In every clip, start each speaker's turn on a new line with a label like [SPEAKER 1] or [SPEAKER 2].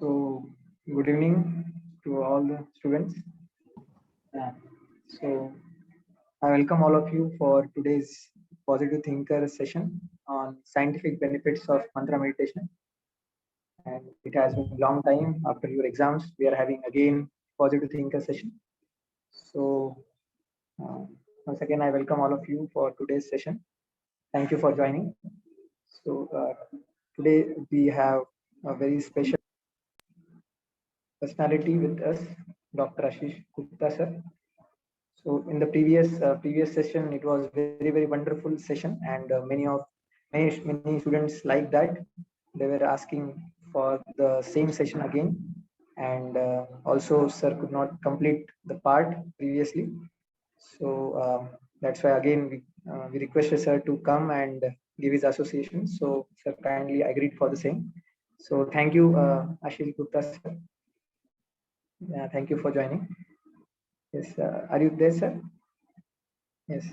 [SPEAKER 1] So, good evening to all the students. Yeah. So, I welcome all of you for today's Positive Thinker session on scientific benefits of mantra meditation. And it has been a long time after your exams. We are having again Positive Thinker session. So, uh, once again, I welcome all of you for today's session. Thank you for joining. So, today we have a very special personality with us, Dr. Ashish Gupta sir. So in the previous session, it was very wonderful session, and many students like that. They were asking for the same session again, and also sir could not complete the part previously. So that's why again we requested sir to come and give his association. So sir kindly agreed for the same. So thank you, Ashish Gupta sir. Thank you for joining. Yes, are you there, sir? Yes.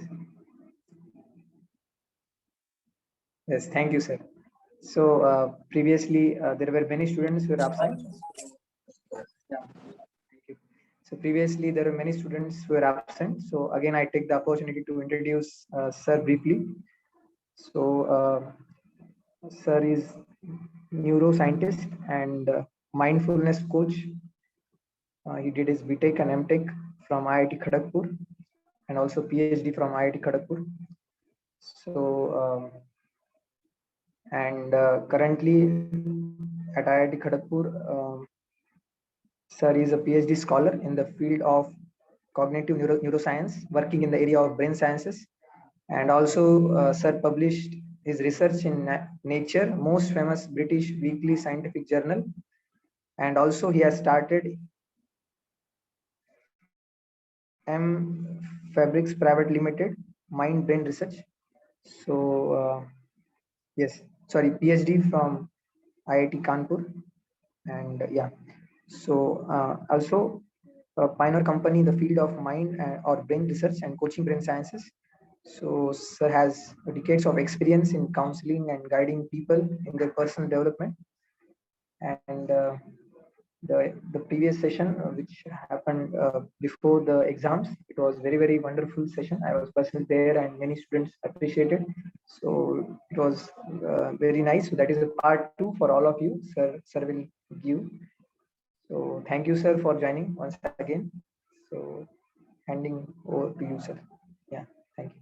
[SPEAKER 1] Yes, thank you, sir. So previously there were many students who were absent. Yeah, thank you. So previously there were many students who were absent. So again, I take the opportunity to introduce sir briefly. So sir is neuroscientist and mindfulness coach. He did his BTech and MTech from IIT Kharagpur and also PhD from IIT Kharagpur. So and currently at IIT Kharagpur, sir is a PhD scholar in the field of cognitive neuroscience, working in the area of brain sciences. And also, sir published his research in Nature, most famous British weekly scientific journal. And also, he has started M Fabrics Private Limited, Mind Brain Research. So, yes, sorry, PhD from IIT Kanpur. And yeah, so also a pioneer company in the field of mind or brain research and coaching brain sciences. So sir has decades of experience in counseling and guiding people in their personal development. And the previous session, which happened before the exams, it was very wonderful session. I was personally there, and many students appreciated. So it was very nice. So that is a part two for all of you. Sir will give. So thank you, sir, for joining once again. So handing over to you, sir. Yeah, thank you.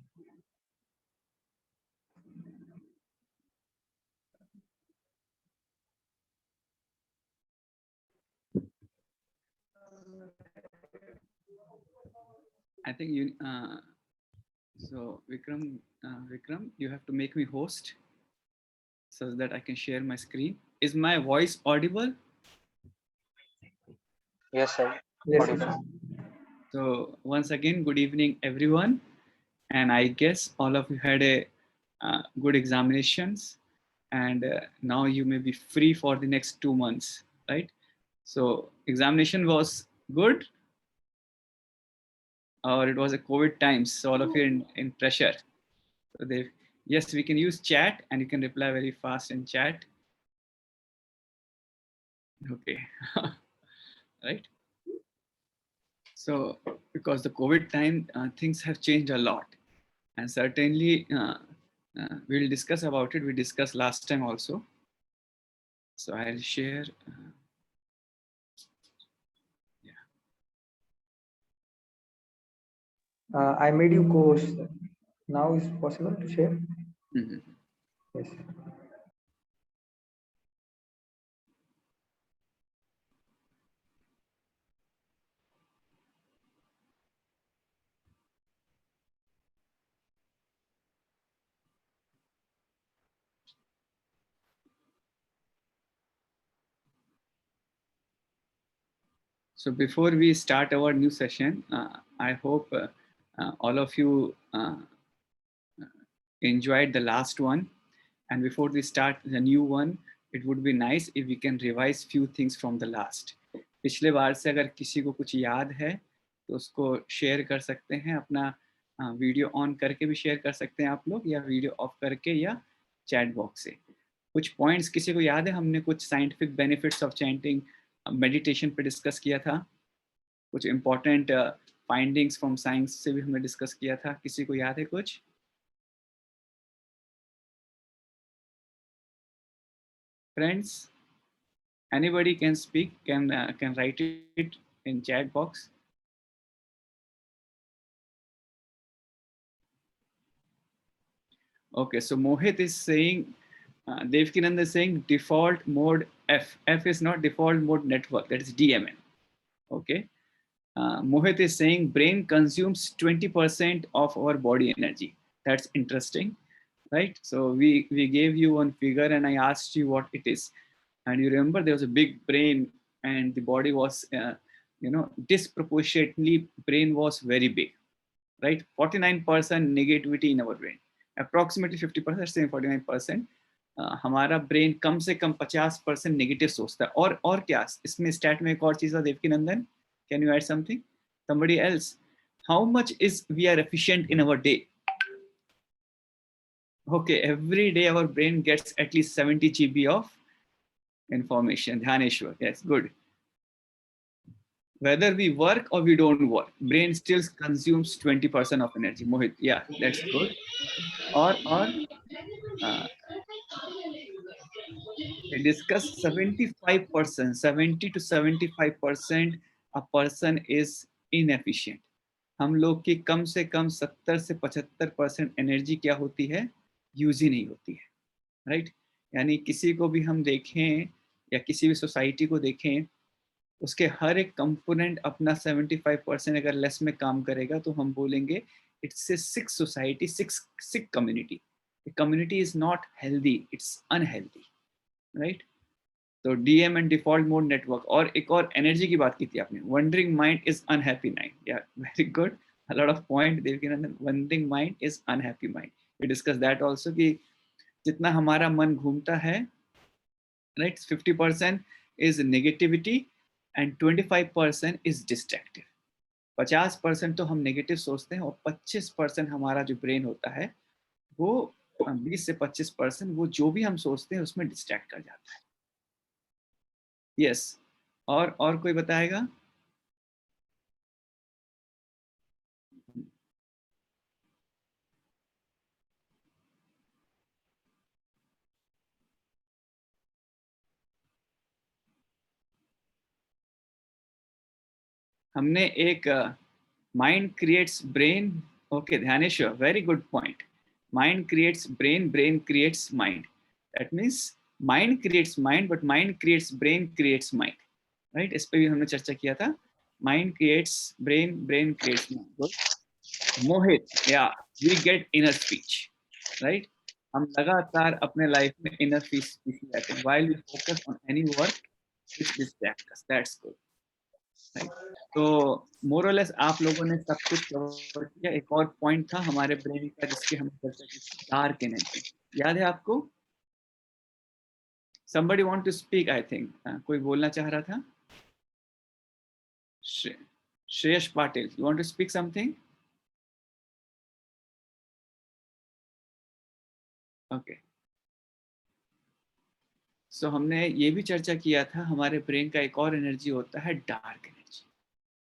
[SPEAKER 2] I think you. So Vikram, you have to make me host so that I can share my screen. Is my voice audible?
[SPEAKER 3] Yes, sir.
[SPEAKER 1] Yes,
[SPEAKER 3] Audible.
[SPEAKER 1] sir.
[SPEAKER 2] So once again, good evening, everyone. And I guess all of you had a good examinations, and now you may be free for the next 2 months, right? So examination was good, or it was a COVID times, so all of you in pressure. So yes, we can use chat, and you can reply very fast in chat. Okay, right. So because the COVID time, things have changed a lot, and certainly we'll discuss about it. We discussed last time also. So I'll share.
[SPEAKER 1] I made you co-host, sir. Now is possible to share?
[SPEAKER 2] Mhm.
[SPEAKER 1] Yes.
[SPEAKER 2] So before we start our new session, I hope all of you enjoyed the last one. And before we start the new one, it would be nice if we can revise few things from the last. पिछले बार से अगर किसी को कुछ याद है तो उसको शेयर कर सकते हैं, अपना वीडियो ऑन करके भी शेयर कर सकते हैं आप लोग, या वीडियो ऑफ करके, या चैट बॉक्स से. कुछ पॉइंट्स किसी को याद है? हमने कुछ scientific benefits of chanting meditation पे डिस्कस किया था, कुछ इंपॉर्टेंट फाइंडिंग्स फ्रॉम साइंस से भी हमने डिस्कस किया था, किसी को याद है कुछ? Friends, anybody can speak, can write it in chat box. Okay, so Mohit is saying, Devkinand is saying default mode F. F is not default mode network, that is DMN. Okay. Mohit is saying brain consumes 20% of our body energy. That's interesting, right? So we gave you one figure and I asked you what it is. And you remember there was a big brain and the body was, disproportionately brain was very big, right? 49% negativity in our brain. Approximately 50%, same 49%. हमारा brain कम से कम 50% negative सोचता है. और क्या इसमें stat में एक और चीज है Devkinandan, can you add something? Somebody else, how much is we are efficient in our day? Okay, every day our brain gets at least 70 GB of information. Dhyaneshwar, yes, good. Whether we work or we don't work, brain still consumes 20% of energy. Mohit, yeah, that's good. Or we discuss 75%, 70 to 75% a person is inefficient. हम लोग की कम से कम 70 से 75% energy क्या होती है? Use ही नहीं होती है, राइट? यानी किसी को भी हम देखें या किसी भी सोसाइटी को देखें, उसके हर एक कंपोनेंट अपना 75% अगर लेस में काम करेगा तो हम बोलेंगे it's a sick society, sick community. Community is not healthy, it's unhealthy, right? तो DM and default mode network. और एक और एनर्जी की बात की थी आपने, wandering mind is unhappy mind. Yeah very good, a lot of point Devkinandan. wandering mind is unhappy mind. We discussed that also कि जितना हमारा मन घूमता है, right, 50% is negativity and 25% is distractive. 50% तो हम नेगेटिव सोचते हैं और 25% हमारा जो ब्रेन होता है वो 20 से 25% वो जो भी हम सोचते हैं उसमें डिस्ट्रैक्ट कर जाता है. यस, और कोई बताएगा? हमने एक mind creates brain. Okay Dhyaneshwar, very good point. Mind creates brain, brain creates mind. That means mind creates mind but mind creates brain creates mind, right? इस पे भी हमने चर्चा किया था. Mind creates brain, brain creates mind. Mohit, yeah we get inner speech, right? हम लगातार अपने लाइफ में इनर स्पीच लेते हैं while we focus on any work which distract us. That's good, right? तो मोर और लेस आप लोगों ने सब कुछ कवर किया. एक और पॉइंट था हमारे ब्रेन का जिसकी हम चर्चा की, डार्क एनर्जी. याद है आपको? somebody want to speak, I think. कोई बोलना चाह रहा था? Shreyas Patil, you want to speak something? Okay. So हमने ये भी चर्चा किया था हमारे ब्रेन का एक और एनर्जी होता है dark energy,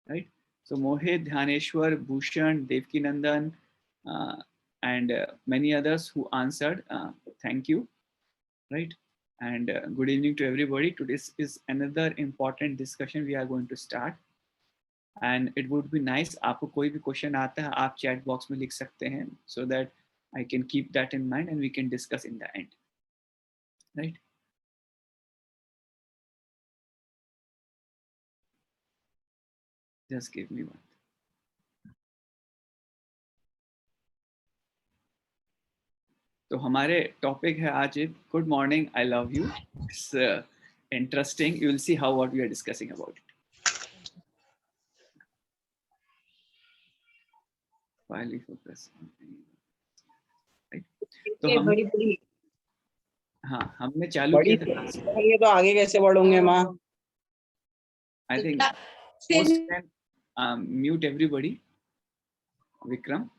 [SPEAKER 2] right? So Mohit, Dhyaneshwar, Bhushan, Devkinandan, and many others who answered, thank you, right? And good evening to everybody. Today is another important discussion we are going to start. And it would be nice, आपको कोई भी question आता है आप chat box में लिख सकते हैं, so that I can keep that in mind and we can discuss in the end, right? Just give me one. तो हमारे टॉपिक है आज good morning, I love you. It's interesting, you will see how what we are discussing about it. Finally focus, तो हम
[SPEAKER 3] बड़ी बड़ी
[SPEAKER 2] हाँ हमने चालू किया था.
[SPEAKER 3] ये तो आगे कैसे बढ़ोगे माँ?
[SPEAKER 2] I think host can mute everybody. Vikram,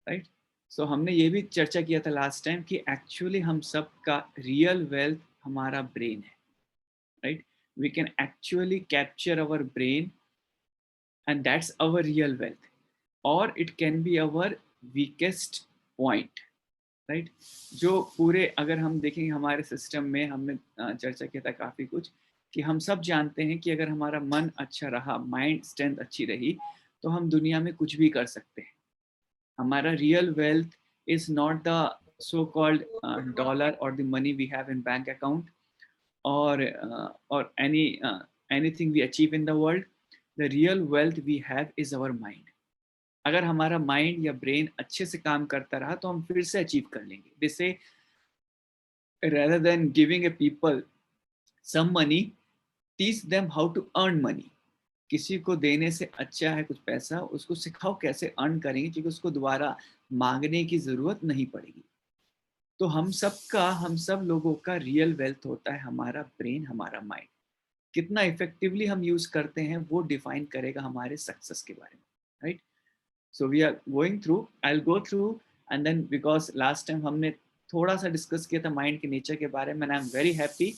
[SPEAKER 2] right? सो हमने ये भी चर्चा किया था लास्ट टाइम कि एक्चुअली हम सब का रियल वेल्थ हमारा ब्रेन है, right? We can actually capture our brain and that's our real wealth, और it can be our weakest point, right? जो पूरे अगर हम देखेंगे हमारे सिस्टम में, हमने चर्चा किया था काफ़ी कुछ कि हम सब जानते हैं कि अगर हमारा मन अच्छा रहा, माइंड स्ट्रेंथ अच्छी रही, तो हम दुनिया में कुछ भी कर सकते हैं. हमारा real wealth is not the so-called dollar or the money we have in bank account, or anything we achieve in the world. The real wealth we have is our mind. अगर हमारा माइंड या brain अच्छे से काम करता रहा तो हम फिर से अचीव कर लेंगे. जैसे rather than giving a people some money, teach them how to earn money. किसी को देने से अच्छा है कुछ पैसा, उसको सिखाओ कैसे अर्न करेंगे, क्योंकि उसको दोबारा मांगने की जरूरत नहीं पड़ेगी. तो हम सब लोगों का रियल वेल्थ होता है हमारा ब्रेन, हमारा माइंड. कितना इफेक्टिवली हम यूज करते हैं वो डिफाइन करेगा हमारे सक्सेस के बारे में, right? So we are going through, I will go through, and then because last time हमने थोड़ा सा डिस्कस किया था माइंड के नेचर के बारे में, आई एम वेरी हैप्पी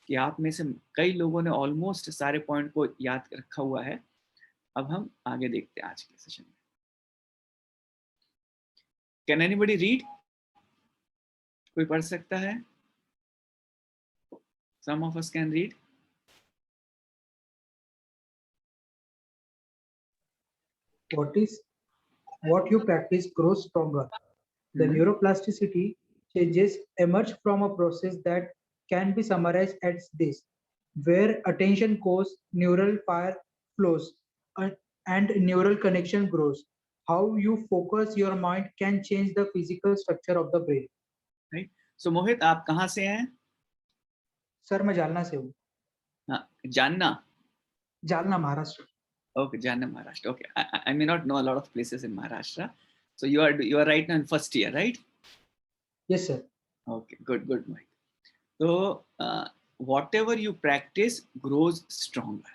[SPEAKER 2] कि आप में से कई लोगों ने ऑलमोस्ट सारे पॉइंट को याद रखा हुआ है. अब हम आगे देखते हैं आज के सेशन में. Can anybody read? कोई पढ़ सकता है? Some of us can read.
[SPEAKER 4] What you practice grows stronger. The neuroplasticity changes emerge from a process that can be summarized as this: where attention goes, neural fire flows, and neural connection grows. How you focus your mind can change the physical structure of the brain.
[SPEAKER 2] Right. So मोहित, आप कहाँ से हैं?
[SPEAKER 4] Sir मैं जालना से हूँ.
[SPEAKER 2] हाँ, जानना.
[SPEAKER 4] Jalna, Maharashtra.
[SPEAKER 2] Okay, Janna, Maharashtra. Okay, I may not know a lot of places in Maharashtra. So you are right now in first year, right?
[SPEAKER 4] Yes, sir.
[SPEAKER 2] Okay, good, Mohit. So whatever you practice grows stronger.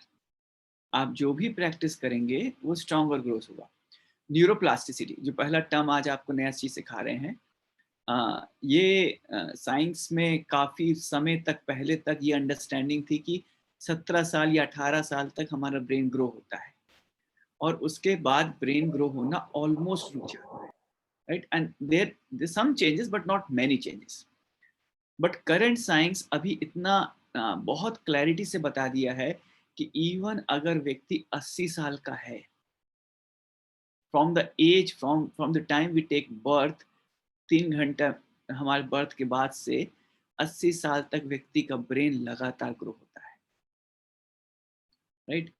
[SPEAKER 2] आप जो भी practice करेंगे वो stronger growth होगा. Neuroplasticity जो पहला term आज आपको नया चीज सिखा रहे हैं, ये साइंस में काफी समय तक पहले तक ये अंडरस्टैंडिंग थी कि 17 साल या 18 साल तक हमारा ब्रेन ग्रो होता है, और उसके बाद ब्रेन ग्रो होना ऑलमोस्ट रुक जाता है, right? And there some changes but not many changes. But current science अभी इतना बहुत क्लैरिटी से बता दिया है कि इवन अगर व्यक्ति 80 साल का है, from the age from the time we take birth, 3 घंटा हमारे बर्थ के बाद से 80 साल तक व्यक्ति का ब्रेन लगातार ग्रो होता है, राइट?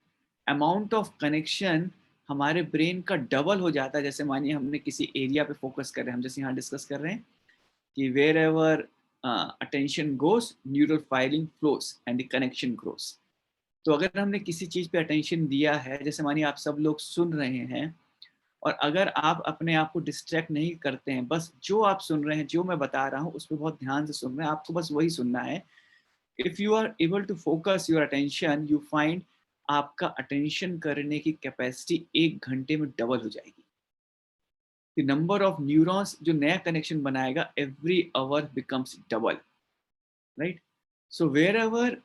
[SPEAKER 2] अमाउंट ऑफ कनेक्शन हमारे ब्रेन का डबल हो जाता है. जैसे मानिए हमने किसी एरिया पे फोकस कर रहे हैं, हम जैसे यहाँ डिस्कस कर रहे हैं कि wherever attention goes, neural firing flows and the connection grows. तो अगर हमने किसी चीज़ पे अटेंशन दिया है, जैसे मानिए आप सब लोग सुन रहे हैं, और अगर आप अपने आप को डिस्ट्रैक्ट नहीं करते हैं, बस जो आप सुन रहे हैं, जो मैं बता रहा हूँ उस पर बहुत ध्यान से सुन रहे हैं, आपको बस वही सुनना है. If you are able to focus your attention, you find आपका अटेंशन करने की कैपेसिटी 1 घंटे में डबल हो जाएगी. द नंबर ऑफ न्यूरॉन्स जो नया कनेक्शन बनाएगा every hour becomes double, right? So wherever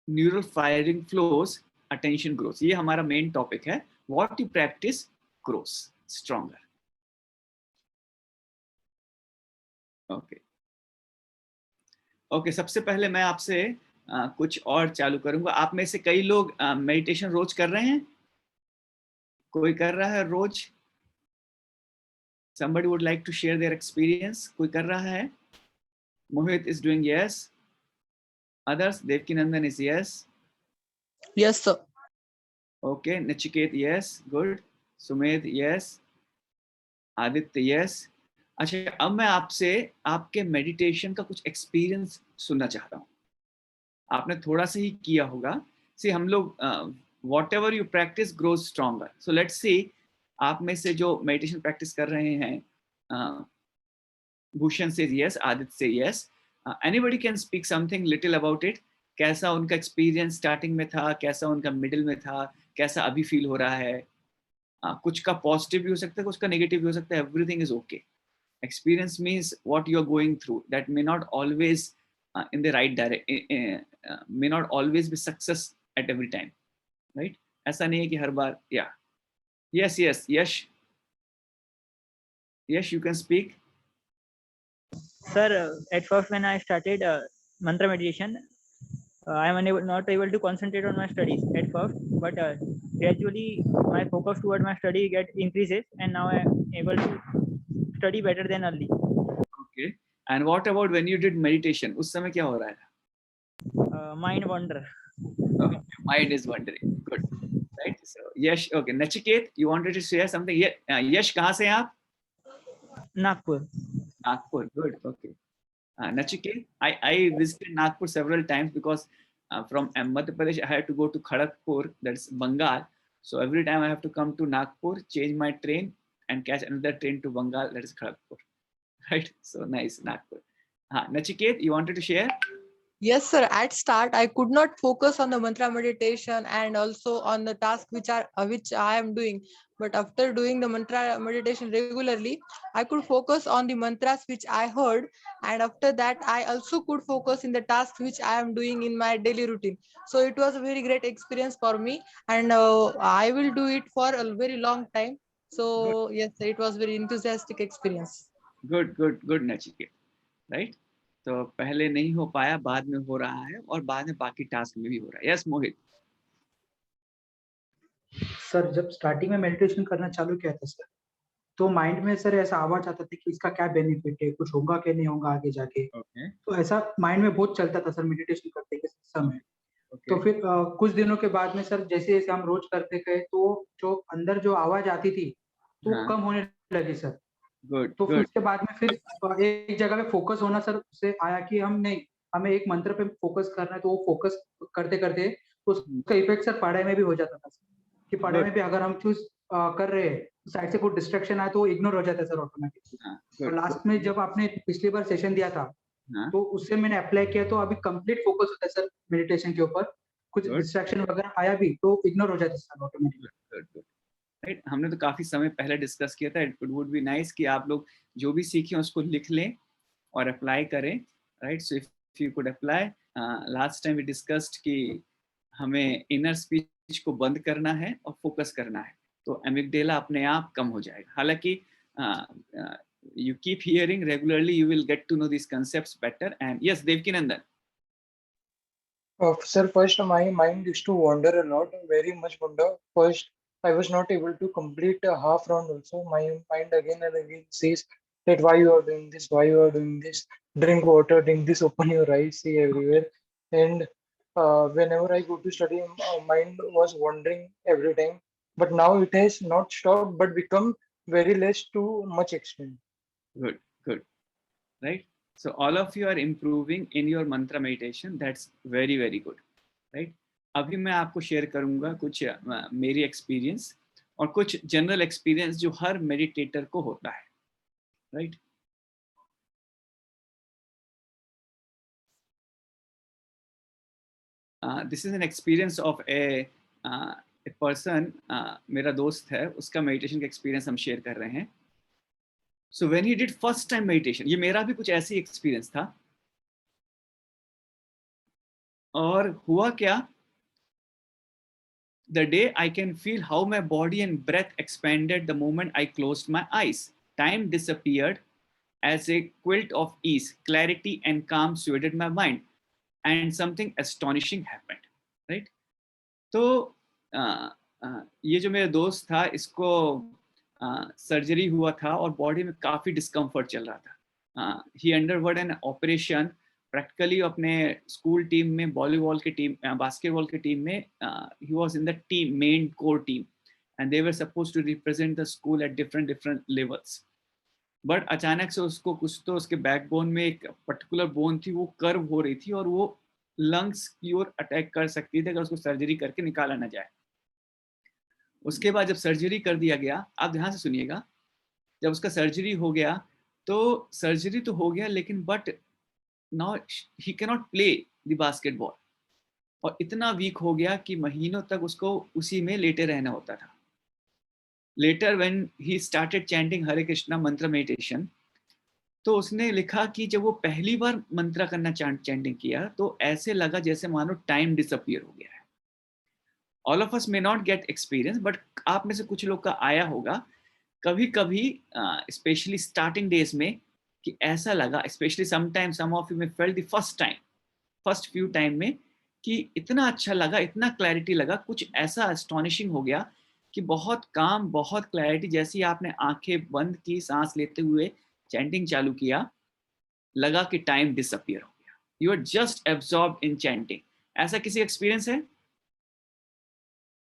[SPEAKER 2] neural firing flows, attention grows. ये हमारा मेन टॉपिक है. What you practise grows stronger. Okay, सबसे पहले मैं आपसे कुछ और चालू करूंगा. आप में से कई लोग मेडिटेशन रोज कर रहे हैं? कोई कर रहा है रोज? Somebody would like to share their experience. कोई कर रहा है? Mohit is doing yes. Others, Devkinandan is yes.
[SPEAKER 3] Yes, sir.
[SPEAKER 2] Okay, Nachiket yes, good. Sumedh yes. Aditya yes. अच्छा, अब मैं आपसे आपके मेडिटेशन का कुछ एक्सपीरियंस सुनना चाहता हूँ. आपने थोड़ा सा ही किया होगा. सी हम लोग whatever you practice grows stronger. So let's see, आप में से जो मेडिटेशन प्रैक्टिस कर रहे हैं, भूषण से यस, आदित्य से yes. Anybody can speak something little about it. कैसा उनका एक्सपीरियंस स्टार्टिंग में था, कैसा उनका मिडिल में था, कैसा अभी फील हो रहा है? कुछ का पॉजिटिव भी हो सकता है, कुछ का नेगेटिव भी हो सकता है. Everything is okay. Experience means what you're going through. That may not always in the right direction, may not always be success at every time, right? ऐसा नहीं है कि हर बार, yeah. Yes, you can speak.
[SPEAKER 5] Sir, at first when I started mantra meditation, I am not able to concentrate on my studies at first, but gradually my focus toward my study increases, and now I am able to study better than early.
[SPEAKER 2] Okay. And what about when you did meditation? उस समय क्या हो रहा था?
[SPEAKER 5] Mind wander.
[SPEAKER 2] Okay. Mind is wandering. Good. Right. So Yash, okay. Nachiket, you wanted to share something? Yash, कहाँ से हैं आप?
[SPEAKER 5] Nagpur.
[SPEAKER 2] Nagpur. Good. Okay. Nachiket, I visited Nagpur several times because from Madhya Pradesh I had to go to Kharagpur, that's Bengal. So every time I have to come to Nagpur, change my train and catch another train to Bengal, that is Kharagpur. Right? So nice, Nagpur. Nachiket, you wanted to share?
[SPEAKER 3] Yes, sir. At start, I could not focus on the mantra meditation and also on the task which I am doing. But after doing the mantra meditation regularly, I could focus on the mantras which I heard, and after that, I also could focus in the tasks which I am doing in my daily routine. So it was a very great experience for me, and I will do it for a very long time. So yes, it was very enthusiastic experience.
[SPEAKER 2] Good, Nachiket. Right? तो पहले नहीं हो पाया, बाद में हो रहा है, और बाद में बाकी टास्क में भी हो रहा है. यस मोहित.
[SPEAKER 4] सर जब स्टार्टिंग में मेडिटेशन करना चालू किया था सर, तो माइंड में सर ऐसा आवाज आता था कि इसका क्या बेनिफिट है, कुछ होगा कि नहीं होगा आगे जाके.
[SPEAKER 2] Okay.
[SPEAKER 4] तो ऐसा माइंड में बहुत चलता था सर मेडिटेशन करते के समय.
[SPEAKER 2] Okay.
[SPEAKER 4] तो फिर कुछ दिनों के बाद में सर जैसे जैसे हम रोज करते गए, तो जो अंदर जो आवाज आती थी तो कम होने लगी सर. तो फिर उसके बाद में फिर एक जगह पे फोकस होना सर उससे आया कि हमें एक मंत्र पे फोकस करना है. तो वो फोकस करते करते उसका इफेक्ट सर पढ़ाई में भी हो जाता था कि पढ़ाई में भी अगर हम चूज कर रहे हैं, साइड से कोई डिस्ट्रैक्शन आए तो इग्नोर हो जाता है सर ऑटोमेटिकली. और लास्ट में जब आपने पिछली बार सेशन दिया था, तो उससे मैंने अप्लाई किया, तो अभी कंप्लीट फोकस होता है सर मेडिटेशन के ऊपर. कुछ डिस्ट्रैक्शन वगैरह आया भी तो इग्नोर हो जाता है सर ऑटोमेटिकली.
[SPEAKER 2] राइट. हमने तो काफी समय पहले डिस्कस किया था. इट वुड बी नाइस कि आप लोग जो भी सीखें उसको लिख लें और अप्लाई करें. Right. So if you could apply, last time we discussed कि हमें इनर स्पीच को बंद करना है और फोकस करना है, तो एमिगडेला अपने आप कम हो जाएगा. हालांकि you keep hearing regularly, you will get to know these concepts better. And yes, Devkinandan.
[SPEAKER 6] Sir, first my mind used to wander a lot, very much wander. First, I was not able to complete a half round also. My mind again and again says that why you are doing this, why you are doing this. Drink water, drink this, open your eyes, see everywhere. And whenever I go to study, mind was wandering every time. But now it has not stopped, but become very less to much extent.
[SPEAKER 2] Good. Right. So all of you are improving in your mantra meditation. That's very, very good. Right. अभी मैं आपको share करूंगा कुछ मेरी experience और कुछ general experience जो हर meditator को होता है. Right. This is an experience of a person. मेरा दोस्त है, उसका मेडिटेशन का एक्सपीरियंस हम शेयर कर रहे हैं. So when he did first time meditation, ये मेरा भी कुछ ऐसी एक्सपीरियंस था. और हुआ क्या, the day I can feel how my body and breath expanded the moment I closed my eyes. Time disappeared as a quilt of ease, clarity and calm swayed my mind, and something astonishing happened. Right? तो ये जो मेरा दोस्त था, इसको surgery हुआ था और बॉडी में काफ़ी डिस्कम्फर्ट चल रहा था. He underwent an operation. Practically अपने स्कूल टीम में, वॉलीबॉल के टीम, बास्केटबॉल के टीम में, he was in the team, main core team, and they were supposed to represent the school at different levels. But अचानक से उसको कुछ तो उसके बैकबोन में एक पर्टिकुलर बोन थी, वो कर्व हो रही थी और वो लंग्स की ओर अटैक कर सकती थी अगर उसको सर्जरी करके निकाला ना जाए. उसके बाद जब सर्जरी कर दिया गया, आप ध्यान से सुनिएगा, जब उसका सर्जरी हो गया तो सर्जरी तो हो गया, लेकिन but now he can not play the basketball, और इतना वीक हो गया कि महीनों तक उसको उसी में लेटे रहना होता था. Later when he started chanting Hare Krishna mantra meditation, तो उसने लिखा कि जब वो पहली बार मंत्रा करना चैंटिंग किया तो ऐसे लगा जैसे मानो टाइम डिसअपियर हो गया है। All of us may not gate experience, but आप में से कुछ लोग का आया होगा कभी कभी, स्पेशली स्टार्टिंग डेज में, कि ऐसा लगा, specially sometime some of you may felt the first few time में, कि इतना अच्छा लगा, इतना क्लैरिटी लगा, कुछ ऐसा एस्टॉनिशिंग हो गया कि बहुत काम, बहुत क्लैरिटी, जैसी आपने आंखें बंद की, सांस लेते हुए चैंटिंग चालू किया, लगा कि टाइम डिसअपियर हो गया। You are just absorb in chanting. ऐसा किसी एक्सपीरियंस है?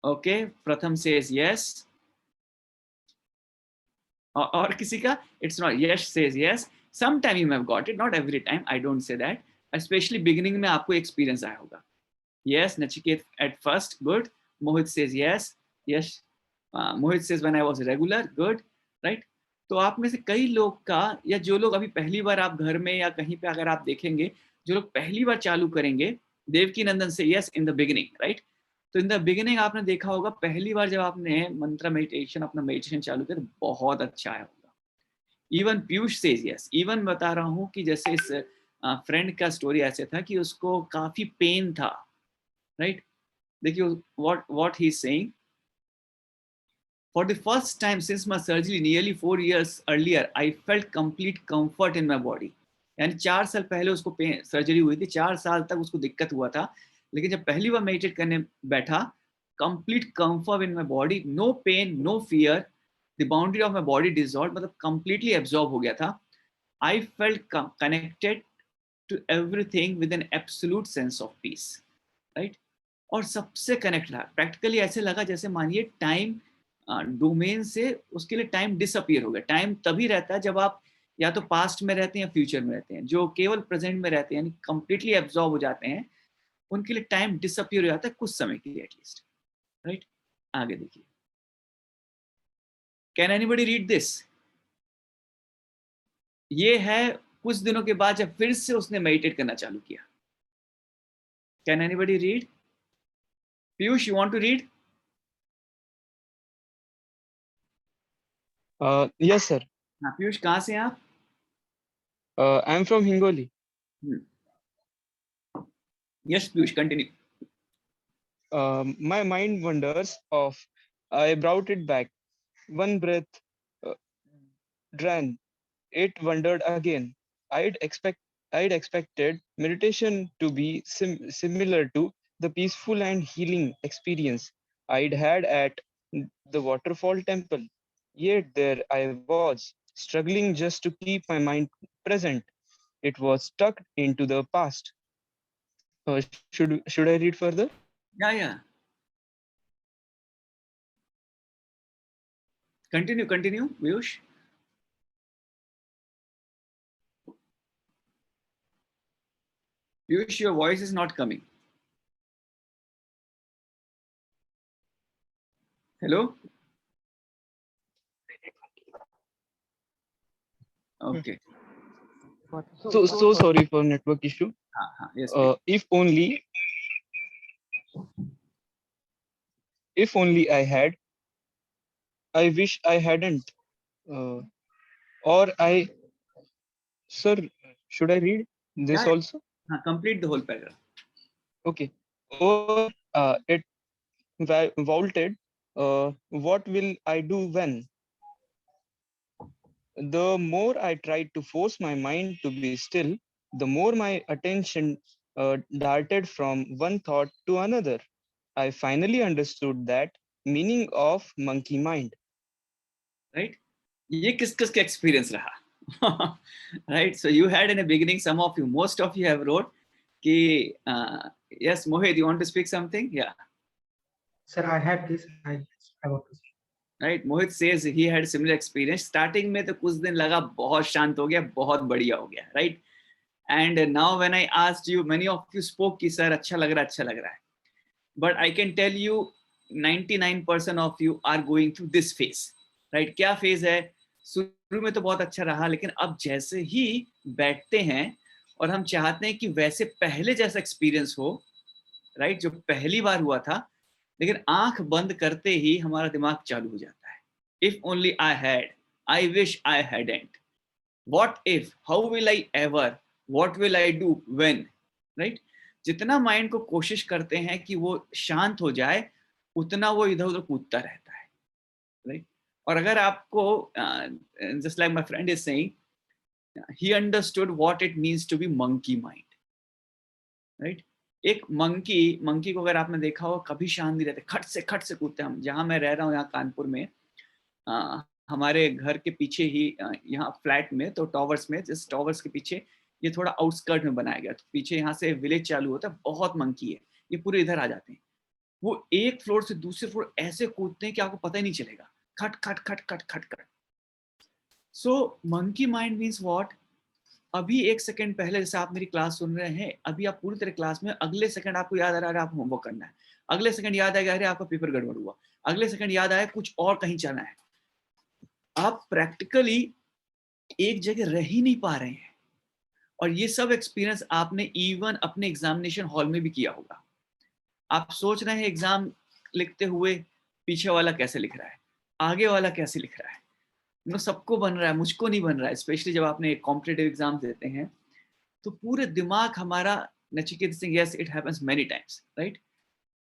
[SPEAKER 2] ओके, प्रथम सेज यस। और किसी का? It's not, Yash says yes, some time you have got it, not every time, I don't say that, specially beginning में आपको एक्सपीरियंस आया होगा। Yes, Nachiket at first, good. Mohit says yes, yes. Mohit says when I was regular, good, right. तो आप में से कई लोग का, या जो लोग अभी पहली बार आप घर में या कहीं पे अगर आप देखेंगे, जो लोग पहली बार चालू करेंगे, देवकी नंदन से yes in the beginning, right. तो इन द बिगिनिंग आपने देखा होगा, पहली बार जब आपने मंत्र मेडिटेशन, अपना मेडिटेशन चालू किया, तो बहुत अच्छा आया होगा। Even Piyush says yes. Even बता रहा हूँ कि जैसे इस फ्रेंड का स्टोरी ऐसे था कि उसको काफी पेन था, राइट। देखिए what he is saying, for the first time since my surgery nearly 4 years earlier, I felt complete comfort in my body. यानी 4 साल पहले उसको सर्जरी हुई थी, 4 साल तक उसको दिक्कत हुआ था, लेकिन जब पहली बार मेडिटेट करने बैठा, complete comfort in my body, no pain, no fear, the boundary of my body dissolve, मतलब कंप्लीटली एब्जॉर्ब हो गया था। I felt connected to everything with an absolute sense of peace, right. और सबसे कनेक्ट रहा, practically ऐसे लगा जैसे मानिए टाइम डोमेन से उसके लिए टाइम डिसअपियर हो गया। टाइम तभी रहता है जब आप या तो पास्ट में रहते हैं या फ्यूचर में रहते हैं। जो केवल प्रेजेंट में रहते हैं, यानी कंप्लीटली एब्जॉर्ब हो जाते हैं, उनके लिए टाइम डिसअपियर हो जाता है कुछ समय के लिए एटलीस्ट, राइट। आगे देखिए, कैन एनीबडी रीड दिस? ये है कुछ दिनों के बाद जब फिर से उसने मेडिटेट करना चालू किया। Can anybody read? Piyush, you want to read?
[SPEAKER 7] Yes, sir.
[SPEAKER 2] हाँ पीयूष, कहाँ से हैं आप?
[SPEAKER 7] I'm from Hingoli.
[SPEAKER 2] Yes Piyush, continue.
[SPEAKER 7] My mind wanders off. I brought it back. One breath, drawn. It wandered again. I'd expected meditation to be similar to the peaceful and healing experience I'd had at the waterfall temple. Yet there I was, struggling just to keep my mind present. It was stuck into the past. Should I read further?
[SPEAKER 2] Yeah. Continue, Piyush. Piyush, your voice is not coming. Hello? Okay.
[SPEAKER 7] So sorry for network issue.
[SPEAKER 2] Yes.
[SPEAKER 7] If only I had. I wish I hadn't. Sir, should I read this also?
[SPEAKER 2] Complete the whole paragraph.
[SPEAKER 7] Okay. Or it vaulted. What will I do when? The more I tried to force my mind to be still, the more my attention darted from one thought to another. I finally understood that meaning of monkey mind.
[SPEAKER 2] Right? ये किस का experience रहा? Right? So you had in the beginning, some of you, most of you have wrote कि yes, Mohit, you want to speak something? Yeah.
[SPEAKER 4] Sir, I had this. I want to say.
[SPEAKER 2] Right? Mohit says he had similar experience. Starting में तो कुछ दिन लगा बहुत शांत हो गया, बहुत बढ़िया हो गया, right? And now when I asked you, many of you spoke कि सर अच्छा लग रहा है. But I can tell you 99% of you are going through this phase, right? क्या phase है? शुरू में तो बहुत अच्छा रहा, लेकिन अब जैसे ही बैठते हैं और हम चाहते हैं कि वैसे पहले जैसा एक्सपीरियंस हो, राइट? जो पहली बार हुआ था, लेकिन आंख बंद करते ही हमारा दिमाग चालू हो जाता है. If only I had, I wish I hadn't. what if, how will I ever, what will I do when, right? जितना माइंड को कोशिश करते हैं कि वो शांत हो जाए, उतना वो इधर उधर कूदता रहता है, राइट? और अगर आपको just like my friend is saying, he understood what it means to be monkey mind, right? एक मंकी को अगर आपने देखा हो, कभी शांत नहीं रहते, खट से कूदते हैं। हम जहाँ मैं रह रहा हूँ यहाँ कानपुर में, हमारे घर के पीछे ही यहाँ फ्लैट में, तो टॉवर्स में, जिस टॉवर्स के पीछे ये थोड़ा आउटस्कर्ट में बनाया गया, तो पीछे यहाँ से विलेज चालू होता है, बहुत मंकी है, ये पूरे इधर आ जाते हैं। वो एक फ्लोर से दूसरे फ्लोर ऐसे कूदते हैं कि आपको पता ही नहीं चलेगा, खट खट खट खट खट खट। सो मंकी माइंड मीन्स व्हाट? अभी एक सेकंड पहले जैसे आप मेरी क्लास सुन रहे हैं, अभी आप पूरी तरह क्लास में, अगले सेकंड आपको याद आ रहा है आप होमवर्क करना है, अगले सेकंड याद आएगा अरे आपका पेपर गड़बड़ हुआ, अगले सेकंड याद आया कुछ और कहीं जाना है। आप प्रैक्टिकली एक जगह रह ही नहीं पा रहे हैं। और ये सब एक्सपीरियंस आपने इवन अपने एग्जामिनेशन हॉल में भी किया होगा। आप सोच रहे हैं एग्जाम लिखते हुए पीछे वाला कैसे लिख रहा है, आगे वाला कैसे लिख रहा है, सबको बन रहा है, मुझको नहीं बन रहा है। स्पेशली जब आपने कॉम्पिटिटिव एग्जाम देते हैं तो पूरे दिमाग हमारा, Nachiket Singh yes it happens many times, right?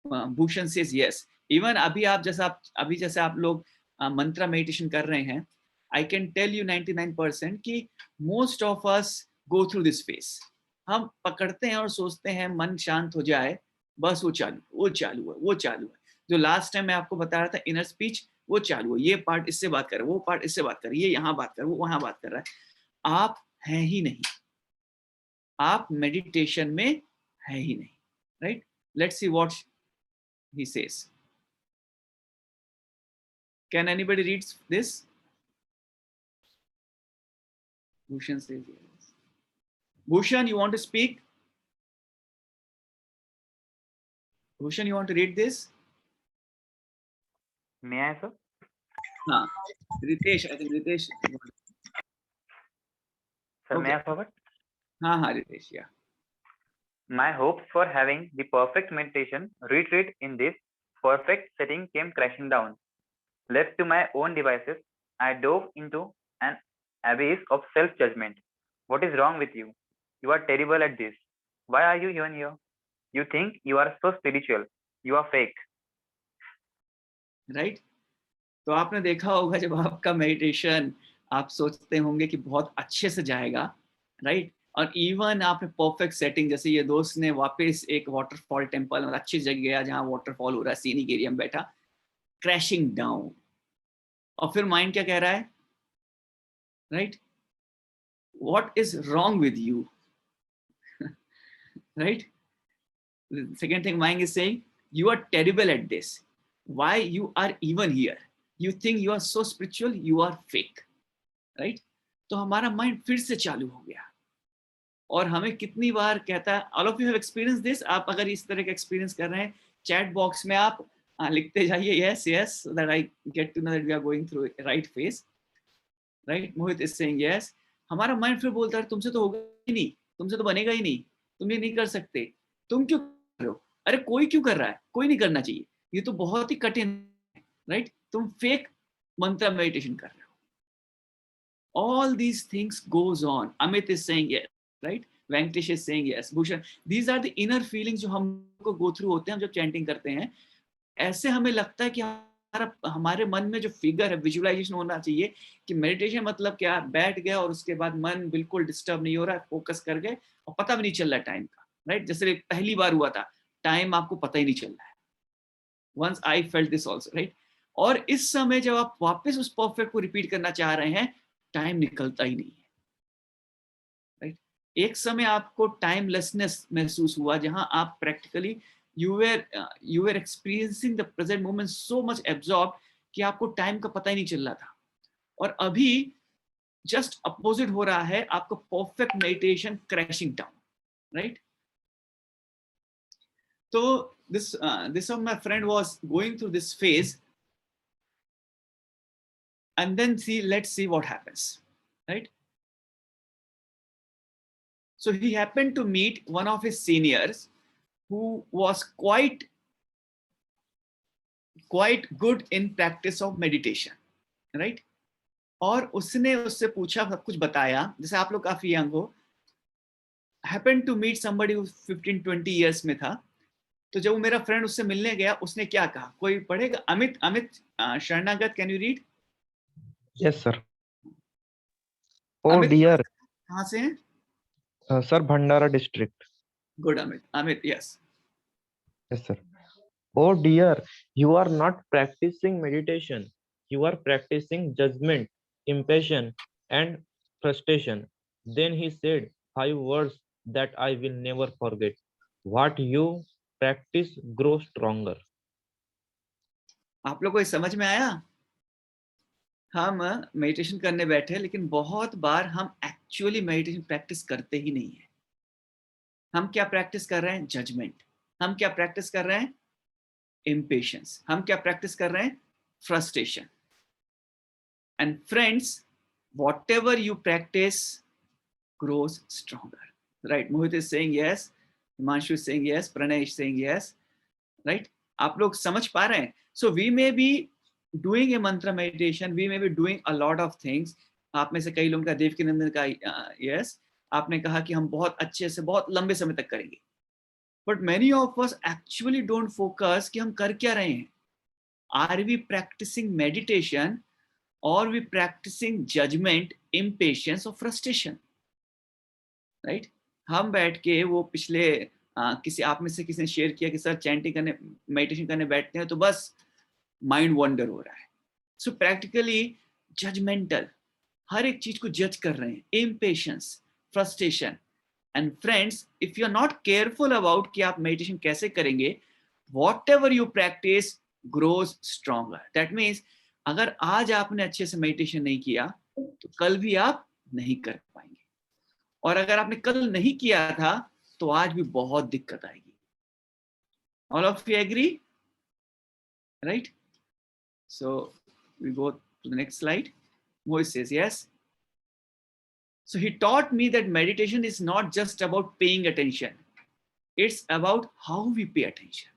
[SPEAKER 2] Bhushan says yes. Even अभी जैसे आप लोग मंत्रा मेडिटेशन कर रहे हैं, आई कैन टेल यू 99% कि most of us go through this face. हम पकड़ते हैं और सोचते हैं मन शांत हो जाए, बस वो चालू है। जो लास्ट टाइम मैं आपको बता रहा था इनर स्पीच, वो चालू है, ये पार्ट इससे बात कर रहा है, वो पार्ट इससे बात कर रहा है, ये यहाँ बात कर रहा है, वो वहां बात कर रहा है। आप हैं ही नहीं, आप मेडिटेशन में है ही नहीं, right? Let's see what he says. Can anybody read this? Bhushan says yes. Bhushan, you want to speak? Bhushan, you want to read this?
[SPEAKER 8] May I, sir?
[SPEAKER 2] हाँ, Ritesh, I think Ritesh.
[SPEAKER 8] Sir, may I forward?
[SPEAKER 2] हाँ, Ritesh, yeah.
[SPEAKER 8] My hopes for having the perfect meditation retreat in this perfect setting came crashing down. Left to my own devices, I dove into an abyss of self-judgment. What is wrong with you? You are terrible at this. Why are you even here? You think you are so spiritual. You are fake.
[SPEAKER 2] Right? तो आपने देखा होगा जब आपका meditation आप सोचते होंगे कि बहुत अच्छे से जाएगा, राइट? और इवन आपने परफेक्ट सेटिंग, जैसे ये दोस्त ने वापस एक वाटरफॉल टेम्पल में अच्छी जगह गया जहाँ वाटरफॉल हो रहा है, सीनिक एरिया में बैठा, क्रैशिंग डाउन। और फिर माइंड क्या कह रहा है, right? What is wrong with you, right? Second thing mind is saying you are terrible at this, why you are even here, you think you are so spiritual, you are fake, right? तो हमारा mind फिर से चालू हो गया। और हमें कितनी बार कहता है, all of you have experience this. आप अगर इस तरह का एक्सपीरियंस कर रहे हैं, चैट बॉक्स में आप लिखते जाइए yes yes, so that I get to know that we are going through right phase, right? Mohit is saying yes. हमारा माइंड फिर बोलता है तुमसे तो होगा ही नहीं, तुमसे तो बनेगा ही नहीं, तुम ये नहीं कर सकते, तुम क्यों कर रहे हो, अरे कोई क्यों कर रहा है, कोई नहीं करना चाहिए, ये तो बहुत ही कठिन है, राइट? तुम फेक मंत्र मेडिटेशन कर रहे हो। All these things goes on. Amit is saying yes, right? Venkatesh is saying yes. Bhushan, these are the inner feelings जो हमको go through होते हैं हम जब चैंटिंग करते हैं। ऐसे हमें लगता है कि हमारे मन में जो फिगर है, विजुअलाइजेशन होना चाहिए कि मेडिटेशन मतलब क्या, बैठ गया और उसके बाद मन बिल्कुल डिस्टर्ब नहीं हो रहा है, फोकस कर गए और पता भी नहीं चल रहा टाइम का, राइट? जैसे पहली बार हुआ था, टाइम आपको पता ही नहीं चल रहा है। Once I felt this also, right? और इस समय जब आप वापस उस परफेक्ट को रिपीट करना चाह रहे हैं, टाइम निकलता ही नहीं है, राइट? एक समय आपको टाइमलेसनेस महसूस हुआ जहां आप practically you were experiencing the present moment so much absorb कि आपको टाइम का पता ही नहीं चल रहा था। और अभी जस्ट अपोजिट हो रहा है, आपको perfect meditation crashing down, right? तो this of my friend was going through this phase, and then let's see what happens, right? So he happened to meet one of his seniors who was quite good in practice of meditation, right? और उसने उससे पूछा, सब कुछ बताया, जैसे आप लोग काफी यंग हो, happen to meet somebody 15-20 years में था। तो जब वो मेरा फ्रेंड उससे मिलने गया, उसने क्या कहा, कोई पढ़ेगा? अमित शरणागत, can you read?
[SPEAKER 9] Yes, sir. Oh
[SPEAKER 2] Amit
[SPEAKER 9] dear,
[SPEAKER 2] कहाँ से हैं?
[SPEAKER 9] sir, Bhandara district.
[SPEAKER 2] Good Amit, yes.
[SPEAKER 9] Yes, sir. Oh dear, you are not practicing meditation. You are practicing judgment, impatience, and frustration. Then he said 5 words that I will never forget. What you practice grows stronger.
[SPEAKER 2] आप लोग को ये समझ में आया? हम meditation करने बैठे, लेकिन बहुत बार हम एक्चुअली मेडिटेशन प्रैक्टिस करते ही नहीं है। हम क्या प्रैक्टिस कर रहे हैं? जजमेंट। हम क्या प्रैक्टिस कर रहे हैं? इम्पेशंस। हम क्या प्रैक्टिस कर रहे हैं? Frustration. And friends, whatever you practice grows stronger, right? Mohit is saying yes, Himanshu is saying yes, Pranay is saying yes, right? आप लोग समझ पा रहे हैं? So we may be doing a mantra meditation, we may be doing a lot of things. आप में से कई लोगों का, देवकीनंदन का yes, आपने कहा कि हम बहुत अच्छे से बहुत लंबे समय तक करेंगे, but many of us actually don't focus कि हम कर क्या रहे हैं. Are we practicing meditation or we practicing judgment, impatience or frustration? Right? हम बैठ के वो पिछले किसी आप में से किसी ने शेयर किया कि सर चैंटिंग करने, मेडिटेशन करने बैठते हैं तो बस माइंड वंडर हो रहा है. सो प्रैक्टिकली जजमेंटल, हर एक चीज को जज कर रहे हैं, impatience, frustration. And friends, if you are not careful about कि आप मेडिटेशन कैसे करेंगे, whatever you practice grows stronger. That means अगर आज आपने अच्छे से मेडिटेशन नहीं किया तो कल भी आप नहीं कर पाएंगे, और अगर आपने कल नहीं किया था तो आज भी बहुत दिक्कत आएगी. All of you agree? Right? So we go to the next slide. Mohit says yes. So he taught me that meditation is not just about paying attention. It's about how we pay attention.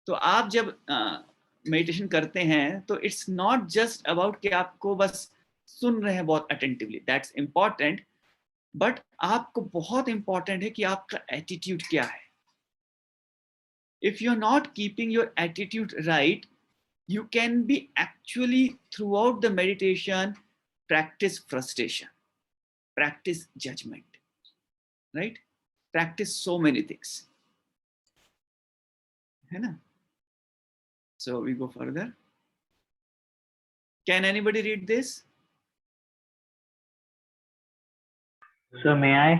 [SPEAKER 2] तो आप जब meditation करते हैं तो it's not just about कि आपको बस सुन रहे हैं बहुत अटेंटिवली, दैट्स इम्पॉर्टेंट, बट आपको बहुत इंपॉर्टेंट है कि आपका एटीट्यूड क्या है. If you are not keeping your attitude right, you can be actually throughout the meditation practice frustration, practice judgment, right? Practice so many things, है ना? So we go further. Can anybody read this?
[SPEAKER 8] So may I?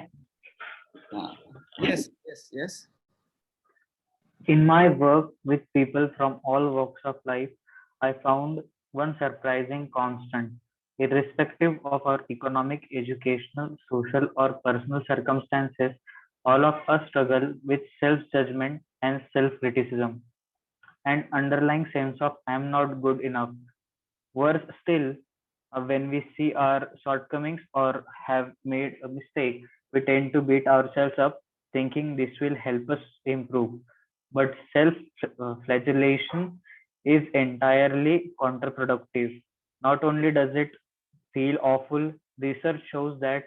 [SPEAKER 2] Yes.
[SPEAKER 8] In my work with people from all walks of life, I found one surprising constant. Irrespective of our economic, educational, social, or personal circumstances, all of us struggle with self-judgment and self-criticism, and underlying sense of I am not good enough. Worse still, when we see our shortcomings or have made a mistake, we tend to beat ourselves up, thinking this will help us improve. But self-flagellation is entirely counterproductive. Not only does it feel awful, research shows that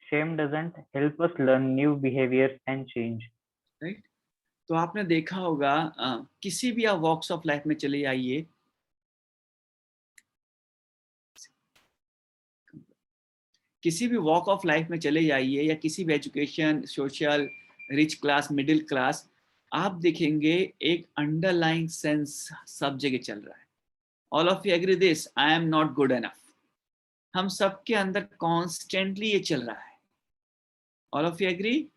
[SPEAKER 8] shame doesn't help us learn new behaviors and change.
[SPEAKER 2] Right? तो आपने देखा होगा, किसी भी आप walks of life में चले आइए, किसी भी वॉक ऑफ लाइफ में चले जाइए, या किसी भी education, social, rich class, middle class, आप देखेंगे एक अंडरलाइंग सेंस सब जगह चल रहा है. All of you agree this, I am not good enough. हम सबके अंदर कॉन्स्टेंटली ये चल रहा है. All of you agree?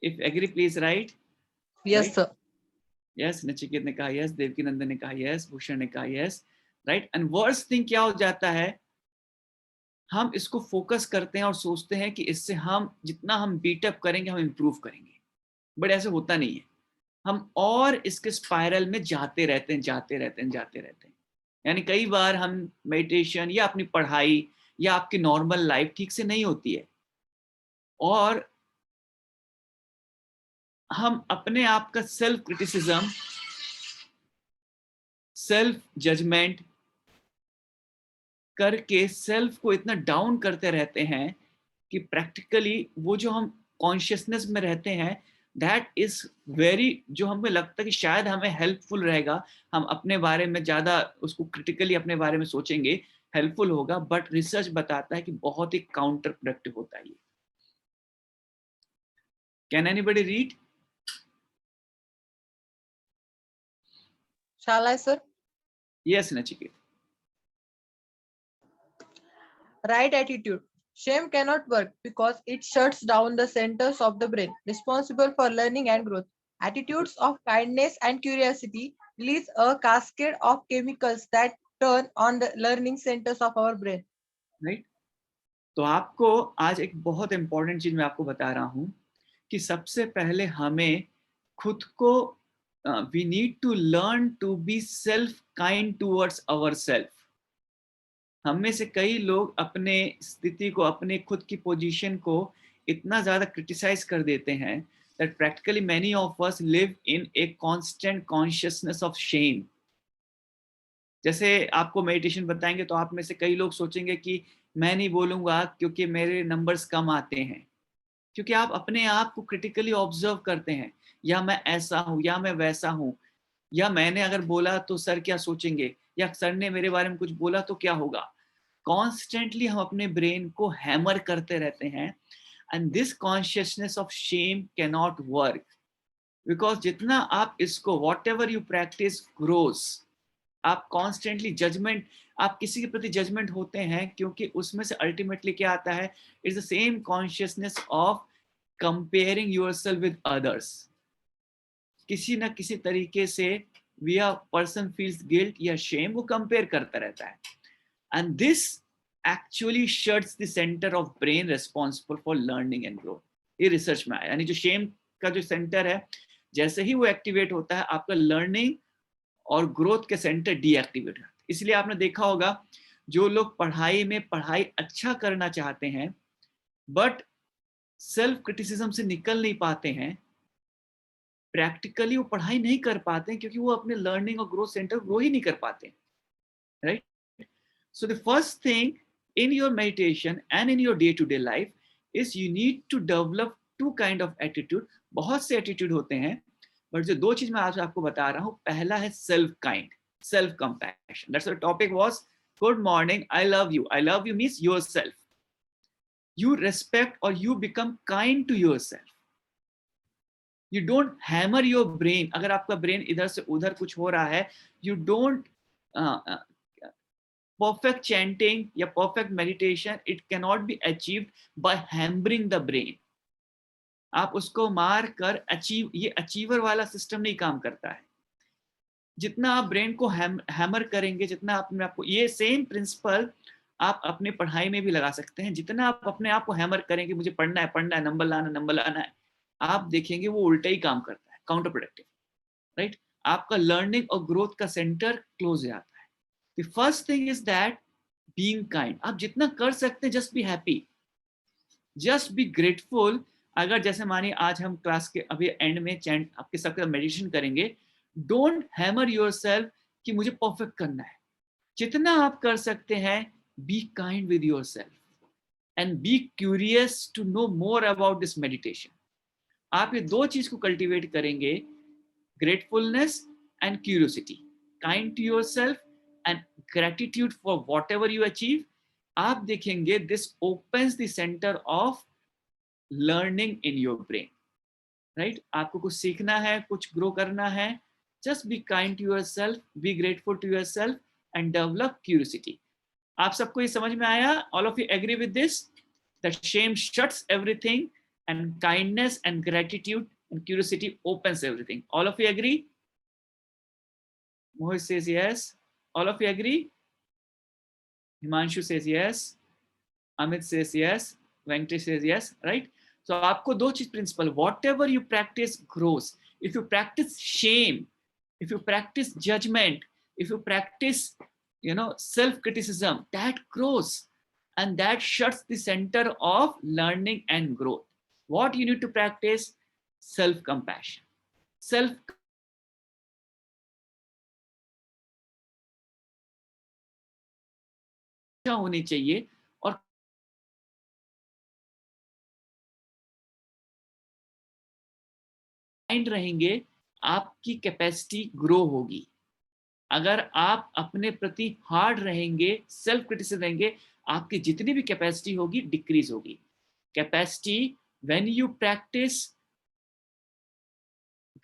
[SPEAKER 2] If agree please write.
[SPEAKER 3] Yes, sir.
[SPEAKER 2] Yes, Nachiket ने कहा यस, देवकीनंदन ने कहा यस, भूषण ने कहा yes, right. And worst thing क्या हो जाता है, हम इसको फोकस करते हैं और सोचते हैं कि इससे हम जितना हम बीटअप करेंगे हम इम्प्रूव करेंगे, बट ऐसे होता नहीं है. हम और इसके स्पाइरल में जाते रहते हैं. यानी कई बार हम मेडिटेशन या अपनी पढ़ाई या आपकी नॉर्मल लाइफ ठीक से नहीं होती है, और हम अपने आप का सेल्फ क्रिटिसिज्म, सेल्फ जजमेंट करके सेल्फ को इतना डाउन करते रहते हैं कि प्रैक्टिकली वो जो हम कॉन्शियसनेस में रहते हैं, दैट इज वेरी, जो हमें लगता है कि शायद हमें हेल्पफुल रहेगा, हम अपने बारे में ज्यादा उसको क्रिटिकली अपने बारे में सोचेंगे, हेल्पफुल होगा, बट रिसर्च बताता है कि बहुत ही काउंटर प्रोडक्टिव होता है ये। Can anybody read?
[SPEAKER 3] Shall I, sir?
[SPEAKER 2] Yes Nachiket.
[SPEAKER 3] Right attitude. Shame cannot work because it shuts down the centers of the brain responsible for learning and growth. Attitudes of kindness and curiosity release a cascade of chemicals that turn on the learning centers of our brain.
[SPEAKER 2] Right? तो आपको आज एक बहुत important चीज मैं आपको बता रहा हूं कि सबसे पहले हमें खुद को we need to learn to be self kind towards our self. हम में से कई लोग अपने स्थिति को, अपने खुद की पोजीशन को इतना ज्यादा क्रिटिसाइज कर देते हैं that practically many of us live in a constant consciousness of shame. जैसे आपको मेडिटेशन बताएंगे तो आप में से कई लोग सोचेंगे कि मैं नहीं बोलूंगा क्योंकि मेरे नंबर्स कम आते हैं, क्योंकि आप अपने आप को क्रिटिकली ऑब्जर्व करते हैं, या मैं ऐसा हूं या मैं वैसा हूं, या मैंने अगर बोला तो सर क्या सोचेंगे, या सर ने मेरे बारे में कुछ बोला तो क्या होगा। कॉन्स्टेंटली हम अपने ब्रेन को हैमर करते रहते हैं, and this consciousness of shame can not work, because जितना आप इसको whatever you practise grows, आप कॉन्स्टेंटली जजमेंट, आप किसी के प्रति जजमेंट होते हैं, क्योंकि उसमें से अल्टीमेटली क्या आता है, it's the same consciousness of comparing yourself with others. किसी ना किसी तरीके से we are person feels guilt या शेम, वो कंपेयर करता रहता है, and this actually shuts the centre of brain responsible for learning and growth. ये रिसर्च में आया, यानी जो शेम का जो सेंटर है, जैसे ही वो एक्टिवेट होता है, आपका लर्निंग और ग्रोथ के सेंटर डीएक्टिवेट होते हैं। इसलिए आपने देखा होगा जो लोग पढ़ाई अच्छा करना चाहते हैं बट सेल्फ क्रिटिसिज्म से निकल नहीं पाते हैं, प्रैक्टिकली वो पढ़ाई नहीं कर पाते हैं, क्योंकि वो अपने लर्निंग और ग्रोथ सेंटर ग्रो ही नहीं कर पाते, right? So the first thing in your meditation and in your day to day life is you need to develop to kind of attitude. बहुत से एटीट्यूड होते हैं, बट जो दो चीज मैं आज आपको बता रहा हूं, पहला है self kind, self compassion. That's the topic was good morning, I love you. I love you means yourself, you respect or you become kind to yourself. You don't hammer your brain. अगर आपका brain इधर से उधर कुछ हो रहा है, you don't perfect chanting या perfect meditation, it cannot be achieved by hammering the brain. आप उसको मार कर अचीव, ये अचीवर वाला सिस्टम नहीं काम करता है। जितना आप ब्रेन को हैमर करेंगे, जितना अपने आपको, ये सेम प्रिंसिपल आप अपने पढ़ाई में भी लगा सकते हैं। जितना आप अपने आप को हैमर करेंगे, मुझे पढ़ना है, नंबर लाना है, आप देखेंगे वो उल्टा ही काम करता है, काउंटर प्रोडक्टिव, राइट? आपका लर्निंग और ग्रोथ का सेंटर क्लोज हो जाता है। The first thing is that being kind. आप जितना कर सकते हैं, just be happy, just be grateful. अगर जैसे मानिए आज हम क्लास के अभी एंड में चैंट आपके सबके मेडिटेशन करेंगे, डोंट हैमर योरसेल्फ कि मुझे परफेक्ट करना है। जितना आप कर सकते हैं, be kind with yourself and be curious to know more about this meditation. आप ये दो चीज को कल्टीवेट करेंगे, gratefulness and curiosity, kind to yourself and gratitude for whatever you achieve, आप देखेंगे this opens the center of learning in your brain, right? आपको कुछ सीखना है, कुछ ग्रो करना है, just be kind to yourself, be grateful to yourself and develop curiosity. आप सबको ये समझ में आया? All of you agree with this? That shame shuts everything and kindness and gratitude and curiosity opens everything. All of you agree? Mohit says yes. All of you agree? Himanshu says yes. Amit says yes. Venkatesh says yes, right? So आपको दो चीज principal, whatever you practice grows. If you practice shame, if you practice judgment, if you practice self-criticism, that grows and that shuts the center of learning and growth. What you need to practice? Self-compassion. Self होनी चाहिए और mind रहेंगे, आपकी capacity grow होगी। अगर आप अपने प्रति हार्ड रहेंगे, सेल्फ क्रिटिसिज्म रहेंगे, आपकी जितनी भी कैपेसिटी होगी डिक्रीज होगी। Capacity, when you practice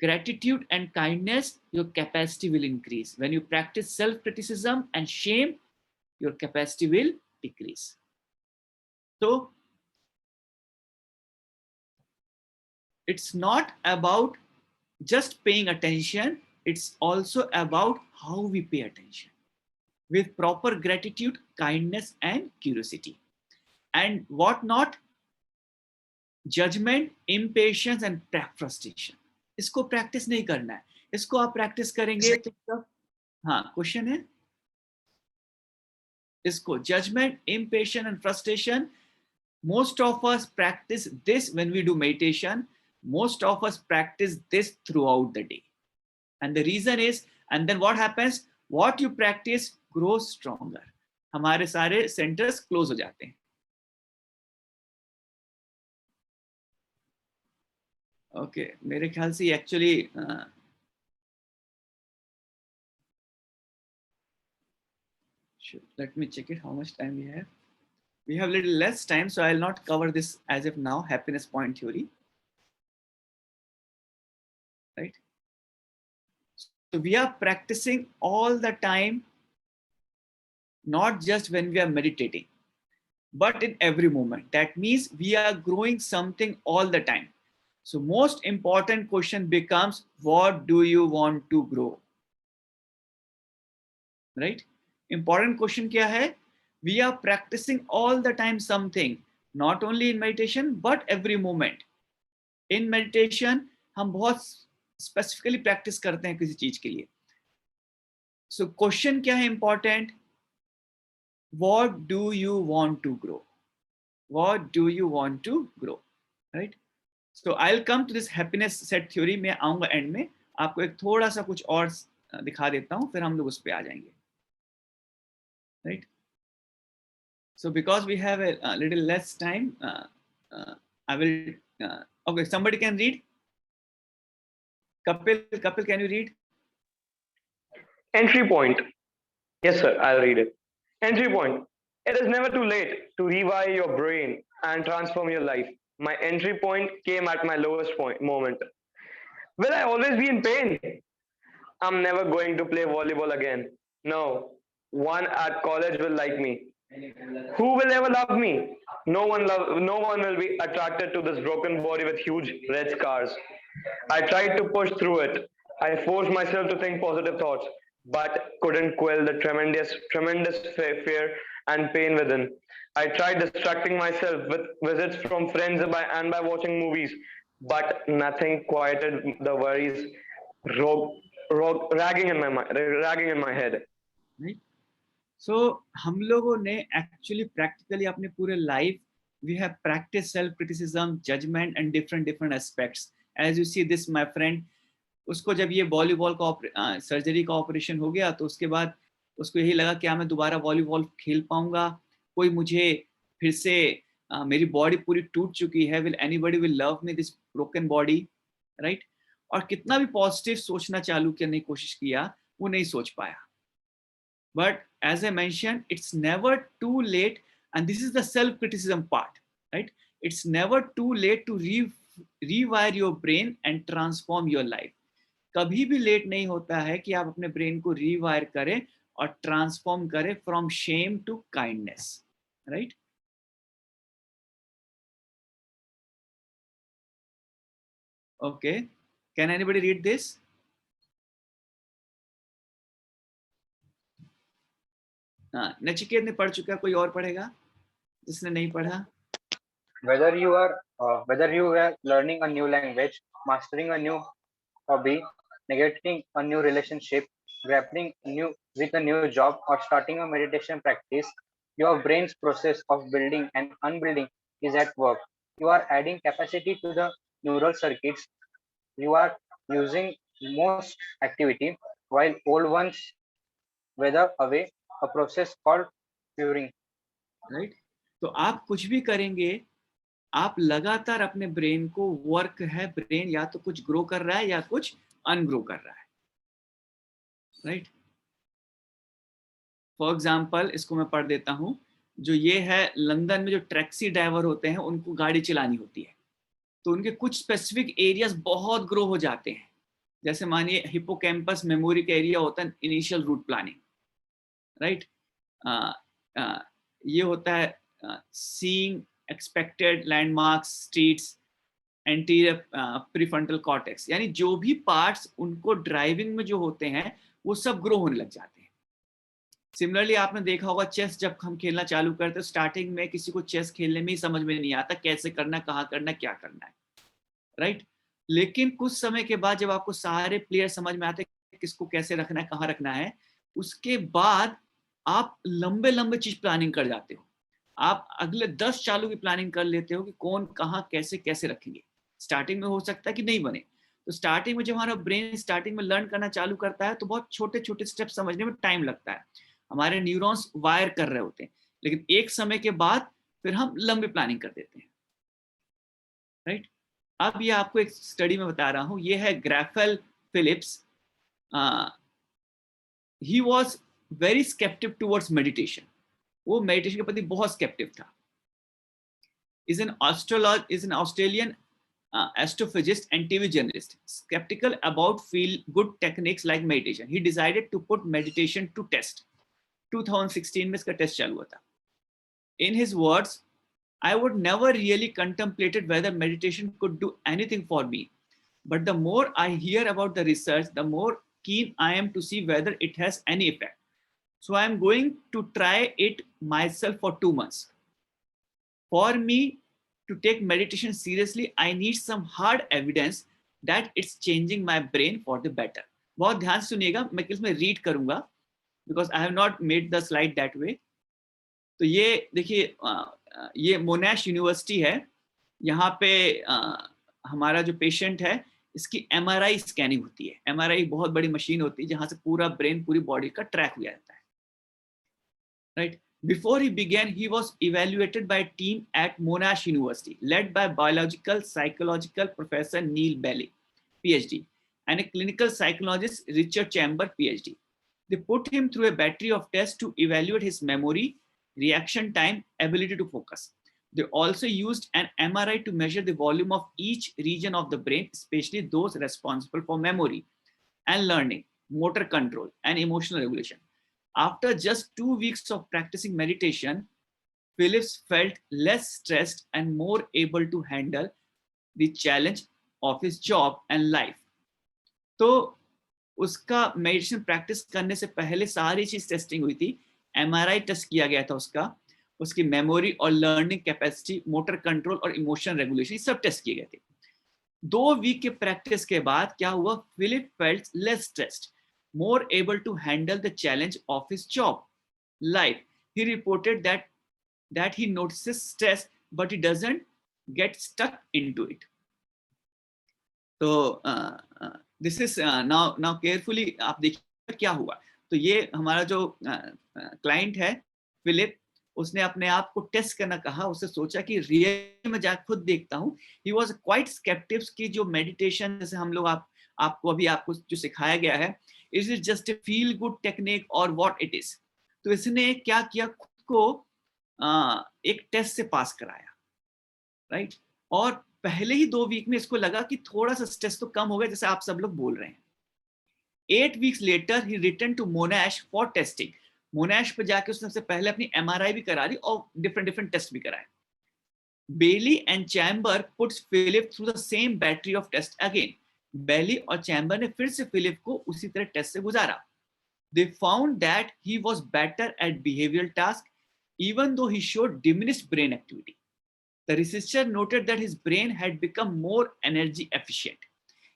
[SPEAKER 2] gratitude and kindness, your capacity will increase. When you practice self criticism and shame, your capacity will decrease. So it's not about just paying attention, it's also about how we pay attention with proper gratitude, kindness and curiosity. And what not? Judgment, impatience and frustration. इसको practice नहीं करना है, इसको आप practice करेंगे तो तब, हाँ क्वेश्चन है, इसको judgment, impatience and frustration, most of us practice this when we do meditation. Most of us practice this throughout the day, and the reason is, and then what happens, what you practice grows stronger. हमारे सारे centers close हो जाते हैं. Okay, मेरे ख्याल से actually let me check it how much time we have. We have little less time, so I'll not cover this as of now, happiness point theory, right? So we are practicing all the time, not just when we are meditating, but in every moment. That means we are growing something all the time. So most important question becomes, what do you want to grow? Right? Important question kya hai? We are practicing all the time something, not only in meditation, but every moment. In meditation, हम बहुत specifically practice करते हैं किसी चीज के लिए. So question क्या है important? What do you want to grow? What do you want to grow? Right? So I'll come to this happiness set theory. मैं आऊँगा end में, आपको एक थोड़ा सा कुछ और दिखा देता हूँ, फिर हम लोग उस पे आ जाएंगे. Right? So because we have a little less time, I will, okay, somebody can read. Kapil, can you read?
[SPEAKER 10] Entry point. Yes, sir, I'll read it. Entry point. It is never too late to rewire your brain and transform your life. My entry point came at my lowest moment. Will I always be in pain? I'm never going to play volleyball again. No one at college will like me. Who will ever love me? No one will be attracted to this broken body with huge red scars. I tried to push through it. I forced myself to think positive thoughts, but couldn't quell the tremendous fear and pain within. I tried distracting myself with visits from friends and by watching movies, but nothing quieted the worries ragging in my head.
[SPEAKER 2] Right? So हम लोगों ने actually practically अपने पूरे life we have practiced self criticism, judgment and different aspects. As you see this my friend, उसको जब ये volleyball का surgery का ऑपरेशन हो गया तो उसके बाद उसको यही लगा क्या मैं दोबारा वॉलीबॉल खेल पाऊंगा, कोई मुझे फिर से मेरी बॉडी पूरी टूट चुकी है, will anybody will love me this broken body, right? और कितना भी पॉजिटिव सोचना चालू करने की कोशिश किया वो नहीं सोच पाया. But as I mentioned, it's never too late, and this is the self-criticism part, right? It's never too late to rewire your brain and transform your life. कभी भी लेट नहीं होता है कि आप अपने ब्रेन को रीवायर करें और ट्रांसफॉर्म करें from shame to kindness, right? Okay, can anybody read this? हाँ, नचिकेत ने पढ़ चुका, कोई और पढ़ेगा जिसने नहीं पढ़ा?
[SPEAKER 11] Whether you are learning a new language, mastering a new hobby, negotiating a new relationship, grappling with a new job, or starting a meditation practice, your brain's process of building and unbuilding is at work. You are adding capacity to the neural circuits. You are using most activity while old ones weather away, a process called curing.
[SPEAKER 2] Right. तो आप कुछ भी करेंगे, आप लगातार अपने brain को, work है, ब्रेन या तो कुछ ग्रो कर रहा है या कुछ अनग्रो कर रहा है, राइट। फॉर एग्जाम्पल इसको मैं पढ़ देता हूँ। जो ये है, लंदन में जो टैक्सी ड्राइवर होते हैं उनको गाड़ी चलानी होती है, तो उनके कुछ स्पेसिफिक एरियाज बहुत ग्रो हो जाते हैं। जैसे मानिए हिपोकैम्पस मेमोरी का एरिया होता है इनिशियल रूट प्लानिंग, राइट। ये होता है seeing expected landmarks, streets, anterior prefrontal cortex, यानी जो भी पार्ट्स उनको ड्राइविंग में जो होते हैं वो सब ग्रो होने लग जाते हैं। सिमिलरली आपने देखा होगा चेस जब हम खेलना चालू करते हैं, स्टार्टिंग में किसी को चेस खेलने में ही समझ में नहीं आता कैसे करना, कहाँ करना, क्या करना है, राइट। लेकिन कुछ समय के बाद जब आपको सारे प्लेयर समझ में आते हैं किसको कैसे रखना है, कहाँ रखना है, उसके बाद आप लंबे लंबे चीज प्लानिंग कर जाते हो। आप अगले 10 चालू की प्लानिंग कर लेते हो कि कौन कहाँ कैसे कैसे रखेंगे। स्टार्टिंग में हो सकता है कि नहीं बने, तो स्टार्टिंग में जब हमारा ब्रेन स्टार्टिंग में लर्न करना चालू करता है तो बहुत छोटे छोटे स्टेप समझने में टाइम लगता है, हमारे न्यूरॉन्स वायर कर रहे होते हैं। लेकिन एक समय के बाद फिर हम लंबी प्लानिंग कर देते हैं, राइट। अब ये आपको एक स्टडी में बता रहा हूँ, ये है ग्राफेल फिलिप्स। ही वॉज वेरी स्केप्टिव टूवर्ड्स मेडिटेशन, वो मेडिटेशन के प्रति बहुत स्केप्टिव था। Is an Australian astrophysicist and TV journalist, skeptical about feel good techniques like meditation. He decided to put meditation to test. 2016 में इसका टेस्ट चालू हुआ था. In his words, I would never really contemplated whether meditation could do anything for me. But the more I hear about the research, the more keen I am to see whether it has any effect. So I am going to try it myself for 2 months. For me, to take meditation seriously, I need some hard evidence that it's changing my brain for the better. बहुत ध्यान से सुनिएगा, मैं इसमें read करूंगा because I have not made the slide that way. तो ये देखिए, ये मोनाश यूनिवर्सिटी है, यहाँ पे हमारा जो पेशेंट है इसकी MRI स्कैनिंग होती है. MRI बहुत बड़ी मशीन होती है जहाँ से पूरा ब्रेन, पूरी बॉडी का ट्रैक हो जाता है, right. Before he began, he was evaluated by a team at Monash University, led by biological psychological professor Neil Bailey, PhD, and a clinical psychologist Richard Chamber, PhD. They put him through a battery of tests to evaluate his memory, reaction time, ability to focus. They also used an MRI to measure the volume of each region of the brain, especially those responsible for memory and learning, motor control, and emotional regulation. After just 2 weeks of practicing meditation, Phillips felt less stressed and more able to handle the challenge of his job and life. तो उसका meditation practice करने से पहले सारी चीज testing हुई थी. MRI test किया गया था उसका, उसकी मेमोरी और लर्निंग कैपेसिटी, मोटर कंट्रोल और इमोशन रेगुलेशन, सब टेस्ट किए गए थे. 2 वीक के प्रैक्टिस के बाद क्या हुआ? Philip felt less stressed, more able to handle the challenge of his job life. He reported that he notices stress but he doesn't get stuck into it. So this is now carefully आप देखिए क्या हुआ. तो ये हमारा जो client है Philip, उसने अपने आप को टेस्ट करना कहा. उसने सोचा कि रियल में जा खुद देखता हूँ. He was quite skeptical कि जो मेडिटेशन जैसे हम लोग आपको जो सिखाया गया है, is it just a feel good technique or what it is. तो इसने क्या किया, खुद को एक टेस्ट से पास कराया, राइट. और पहले ही 2 वीक में इसको लगा कि थोड़ा सा स्ट्रेस तो कम हो गया, जैसे आप सब लोग बोल रहे हैं. 8 weeks later he returned to Monash for testing. मोनाश पे जाके उसने सबसे पहले अपनी MRI भी करा ली और डिफरेंट टेस्ट भी कराए. Bailey and Chamber puts Philip through the same battery of tests again. बेली और चैम्बर ने फिर से फिलिप को उसी तरह टेस्ट से गुजारा. They found that he was better at behavioral tasks even though he showed diminished brain activity. The researcher noted that his brain had become more energy efficient.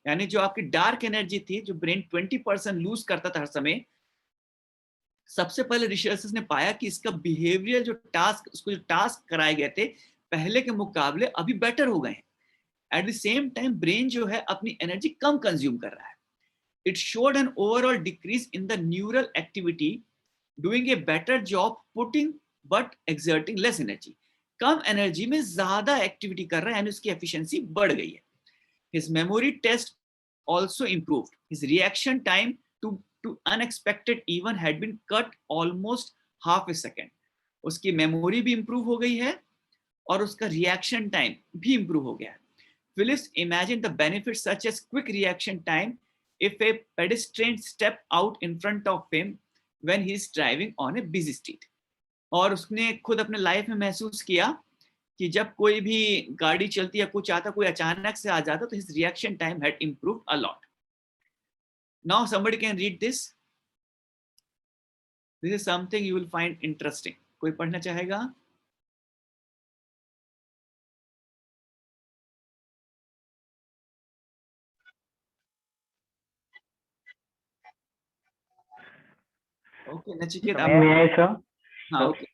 [SPEAKER 2] यानी जो आपकी डार्क एनर्जी थी, जो ब्रेन 20% लूज करता था हर समय, सबसे पहले रिसर्चर्स ने पाया कि इसका बिहेवियरल जो टास्क, उसको जो टास्क कराए गए थे पहले के मुकाबले अभी बेटर हो गए हैं. At the same time, brain जो है अपनी एनर्जी कम कंज्यूम कर रहा है. It showed an overall decrease in the neural activity, doing a better job putting but exerting less energy, come energy में ज्यादा एक्टिविटी कर रहा है यानी उसकी एफिशिएंसी बढ़ गई है. His memory test also improved. His reaction time to unexpected event had been cut almost half a second. उसकी मेमोरी भी इंप्रूव हो गई है और उसका रिएक्शन टाइम भी इंप्रूव हो गया है. Phillips imagined the benefits such as quick reaction time if a pedestrian step out in front of him when he is driving on a busy street. और उसने खुद अपने लाइफ में महसूस किया कि जब कोई भी गाड़ी चलती है, कुछ आता, कोई अचानक से आ जाता, तो his reaction time had improved a lot. Now somebody can read this. This is something you will find interesting. कोई पढ़ना चाहेगा? Okay, नचिकेत आप.
[SPEAKER 12] May I, sir?
[SPEAKER 2] हाँ, okay.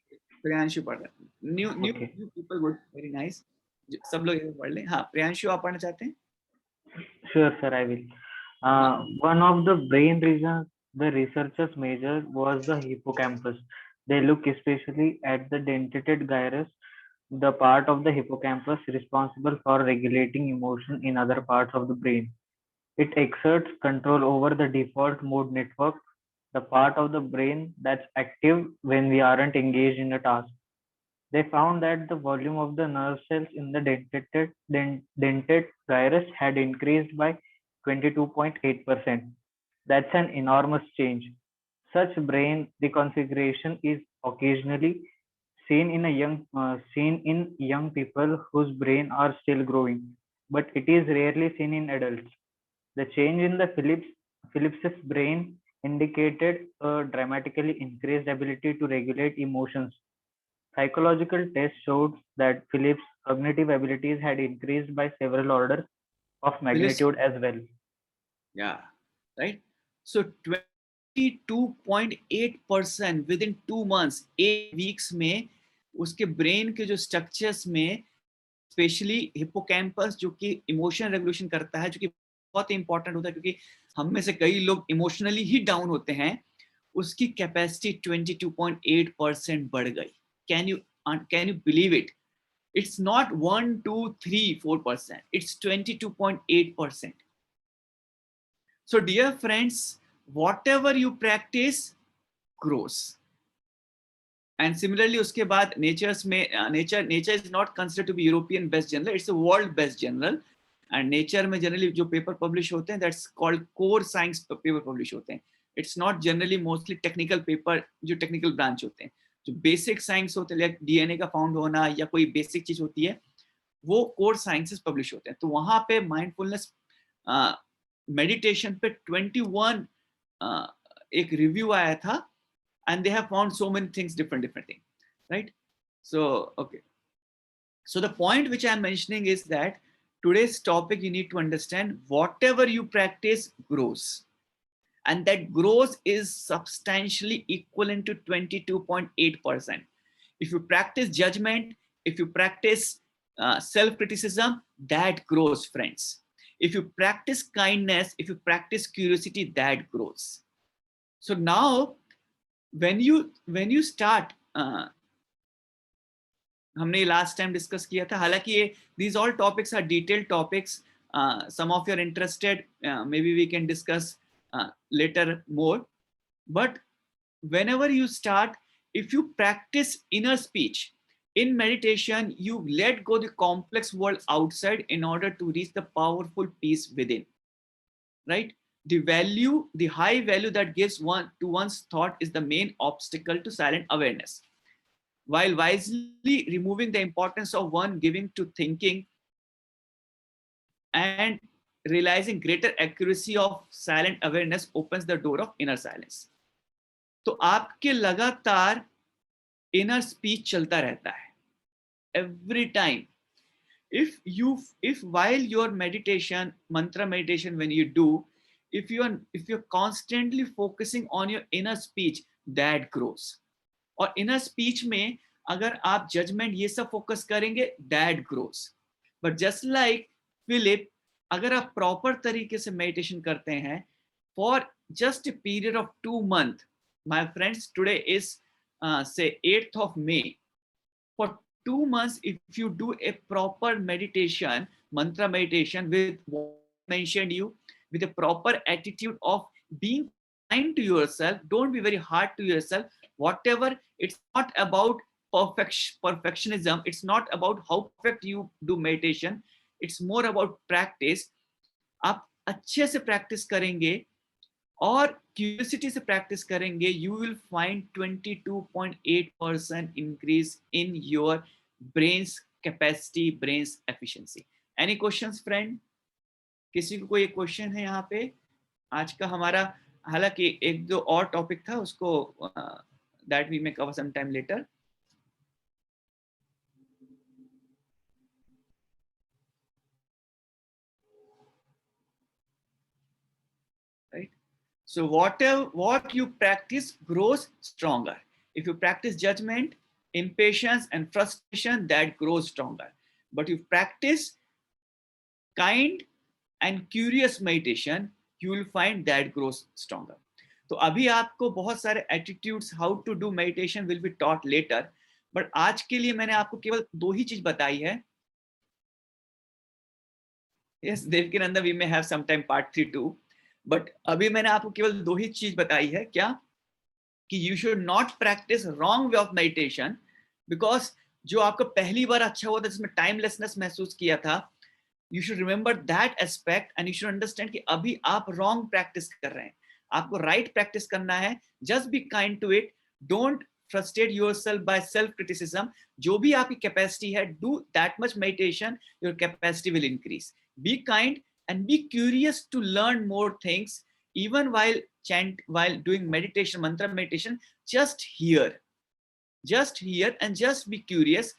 [SPEAKER 2] प्रियांशु पढ़ रहा है. New people, good, very nice. सब लोग पढ़ लें. हाँ, प्रियांशु आप पढ़ना चाहते हैं?
[SPEAKER 12] Sure, sir, I will. One of the brain regions the researchers measured was the hippocampus. They look especially at the dentated gyrus, the part of the hippocampus responsible for regulating emotion in other parts of the brain. It exerts control over the default mode network, the part of the brain that's active when we aren't engaged in a task. They found that the volume of the nerve cells in the dentate gyrus had increased by 22.8%. That's an enormous change. Such brain reconfiguration is occasionally seen in young people whose brain are still growing, but it is rarely seen in adults. The change in the Phillips's brain indicated a dramatically increased ability to regulate emotions. Psychological tests showed that Phillips' cognitive abilities had increased by several orders of magnitude as well.
[SPEAKER 2] Yeah, right. So 22.8% within 2 months, 8 weeks में उसके brain के जो structures में specially hippocampus जो कि emotion regulation करता है, जो कि बहुत इंपॉर्टेंट होता है क्योंकि हम में से कई लोग इमोशनली ही डाउन होते हैं, उसकी कैपेसिटी 22.8% बढ़ गई. Can you believe it? It's not 1, 2, 3, 4%. It's 22.8%. So dear friends, whatever you practice grows. And similarly, उसके बाद natures में nature is not considered to be European best journal. It's a world best journal. And nature में generally जो paper publish होते हैं, that's called core science paper publish होते हैं. It's not generally mostly technical paper जो technical branch होते हैं. जो बेसिक साइंस होते हैं, लाइक डीएनए का फाउंड होना या कोई बेसिक चीज होती है, वो कोर साइंसेस पब्लिश होते हैं. तो वहां पे माइंडफुलनेस मेडिटेशन पे 21 एक रिव्यू आया था, and they have found so many things, different thing, right? So okay, so the point which I am mentioning is that today's topic you need to understand, whatever you practice grows. And that growth is substantially equivalent to 22.8%. If you practice judgment, if you practice self-criticism, that grows, friends. If you practice kindness, if you practice curiosity, that grows. So now, when you start, हमने last time discuss किया था, हालांकि ये these all topics are detailed topics. Some of you are interested, maybe we can discuss later more. But whenever you start, if you practice inner speech in meditation, you let go the complex world outside in order to reach the powerful peace within, right? The high value that gives one to one's thought is the main obstacle to silent awareness, while wisely removing the importance of one giving to thinking and realizing greater accuracy of silent awareness opens the door of inner silence. तो आपके लगातार inner speech चलता रहता है every time. If while your meditation, mantra meditation, when you do, if you're constantly focusing on your inner speech, that grows. और inner speech में अगर आप judgment ये सब focus करेंगे, that grows. But just like Philip, अगर आप proper तरीके से meditation करते हैं for just a period of 2 months, my friends, today is say 8th of May, for 2 months, if you do a proper meditation, mantra meditation with what I mentioned you, with a proper attitude of being kind to yourself, don't be very hard to yourself. Whatever, it's not about perfectionism. It's not about how perfect you do meditation. It's more about practice. आप अच्छे से practice करेंगे और curiosity से practice करेंगे, you will find 22.8% increase in your brains capacity, brains efficiency. Any questions friend? किसी को कोई क्वेश्चन है यहाँ पे? आज का हमारा, हालांकि एक दो और टॉपिक था, उसको that we may cover some time later. Right. So what you practice grows stronger. If you practice judgment, impatience and frustration, that grows stronger. But if you practice kind and curious meditation, you will find that grows stronger. तो अभी आपको बहुत सारे attitudes how to do meditation will be taught later. But आज के लिए मैंने आपको केवल 2 ही चीज बताई है. Yes, Devkinanda, we may have sometime part 3 too. But अभी मैंने आपको केवल 2 ही चीज बताई है. क्या? कि you should not practice wrong way of meditation, because जो आपका पहली बार अच्छा हुआ था, जिसमें टाइमलेसनेस महसूस किया था, you should remember that aspect and you should understand कि अभी आप रॉन्ग प्रैक्टिस कर रहे हैं, आपको राइट प्रैक्टिस करना है. Just be kind to it, don't frustrate yourself by self criticism. जो भी आपकी कैपेसिटी है, do that much meditation, your capacity will increase. Be kind and be curious to learn more things, even while doing meditation, mantra meditation. Just hear and just be curious.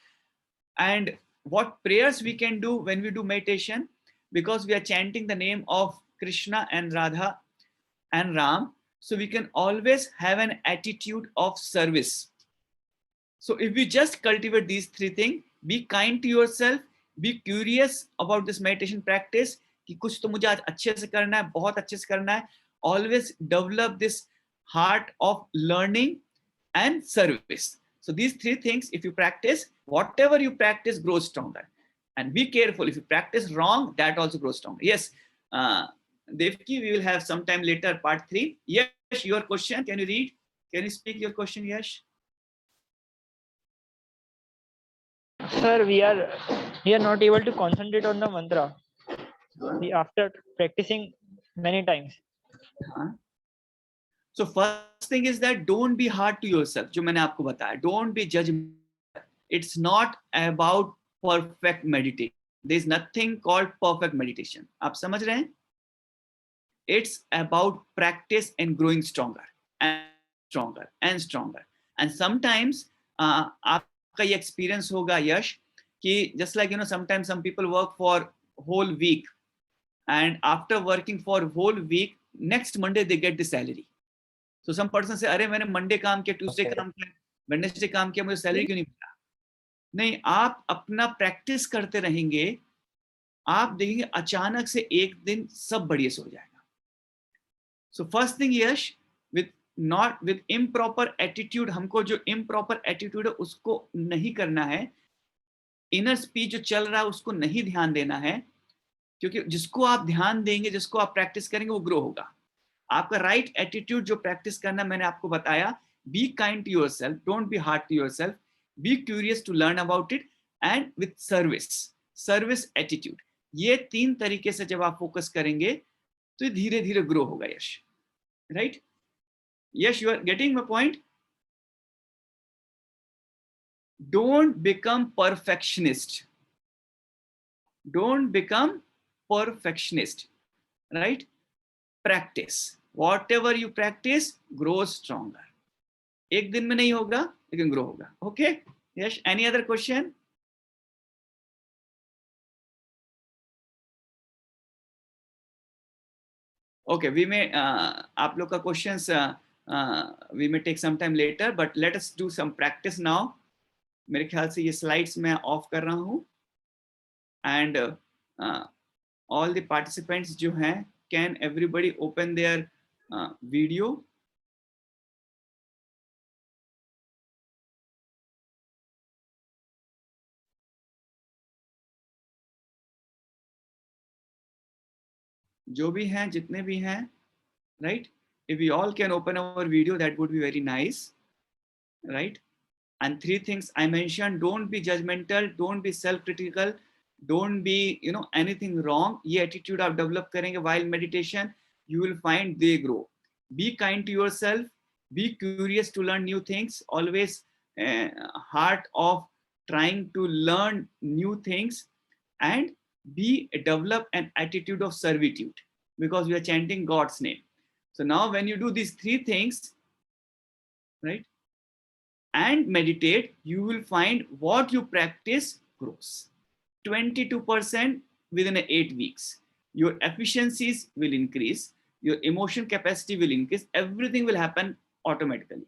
[SPEAKER 2] And what prayers we can do when we do meditation, because we are chanting the name of Krishna and Radha and Ram, so we can always have an attitude of service. So if we just cultivate these 3 things, be kind to yourself, be curious about this meditation practice, कि कुछ तो मुझे आज अच्छे से करना है, बहुत अच्छे से करना है. Always develop this heart of learning and service. So these 3 things, if you practice, whatever you practice grows stronger. And be careful, if you practice wrong, that also grows stronger. Yes, Devki, we will have sometime later part 3. Yes, your question, can you read? Can you speak your question, Yash?
[SPEAKER 5] Sir, we are not able to concentrate on the mantra after practicing many times.
[SPEAKER 2] So first thing is that don't be hard to yourself. जो मैंने आपको बताया, don't be judgmental. It's not about perfect meditation. There is nothing called perfect meditation. आप समझ रहे हैं? It's about practice and growing stronger and stronger and stronger. And sometimes आपका ये experience होगा यश, कि just like sometimes some people work for whole week, and after working for whole week, next Monday they get the salary. So some person say, अरे मैंने Monday काम किया, Tuesday काम किया, Wednesday काम किया, मुझे salary क्यों नहीं मिला? नहीं, आप अपना practice करते रहेंगे, आप देखेंगे अचानक से एक दिन सब बढ़िया से हो जाएगा. So first thing, Yash, with improper attitude, हमको जो improper attitude है उसको नहीं करना है. Inner speech जो चल रहा है उसको नहीं ध्यान देना है, क्योंकि जिसको आप ध्यान देंगे, जिसको आप प्रैक्टिस करेंगे, वो ग्रो होगा. आपका राइट एटीट्यूड जो प्रैक्टिस करना मैंने आपको बताया, be kind to yourself, don't be hard to yourself, be curious to learn about it, and with service attitude. ये 3 तरीके से जब आप फोकस करेंगे तो धीरे धीरे ग्रो होगा. Yash, right? Yash, you are getting my point? Don't become perfectionist. Don't become perfectionist, right? Practice. Whatever you practice grows stronger. एक दिन में नहीं होगा, लेकिन grow होगा. Okay? Yes. Any other question? Okay, we may आप लोग का questions we may take some time later, but let us do some practice now. मेरे ख्याल से ये slides मैं off कर रहा हूँ. And all the participants जो हैं, can everybody open their video? जो भी हैं, जितने भी हैं, right? If we all can open our video, that would be very nice, right? And 3 things I mentioned: don't be judgmental, don't be self-critical, don't be, you know, anything wrong. ये attitude आप develop करेंगे while meditation, you will find they grow. Be kind to yourself, be curious to learn new things, always heart of trying to learn new things, and develop an attitude of servitude, because we are chanting God's name. So now when you do these 3 things, right, and meditate, you will find what you practice grows 22% within 8 weeks. Your efficiencies will increase, your emotion capacity will increase, everything will happen automatically.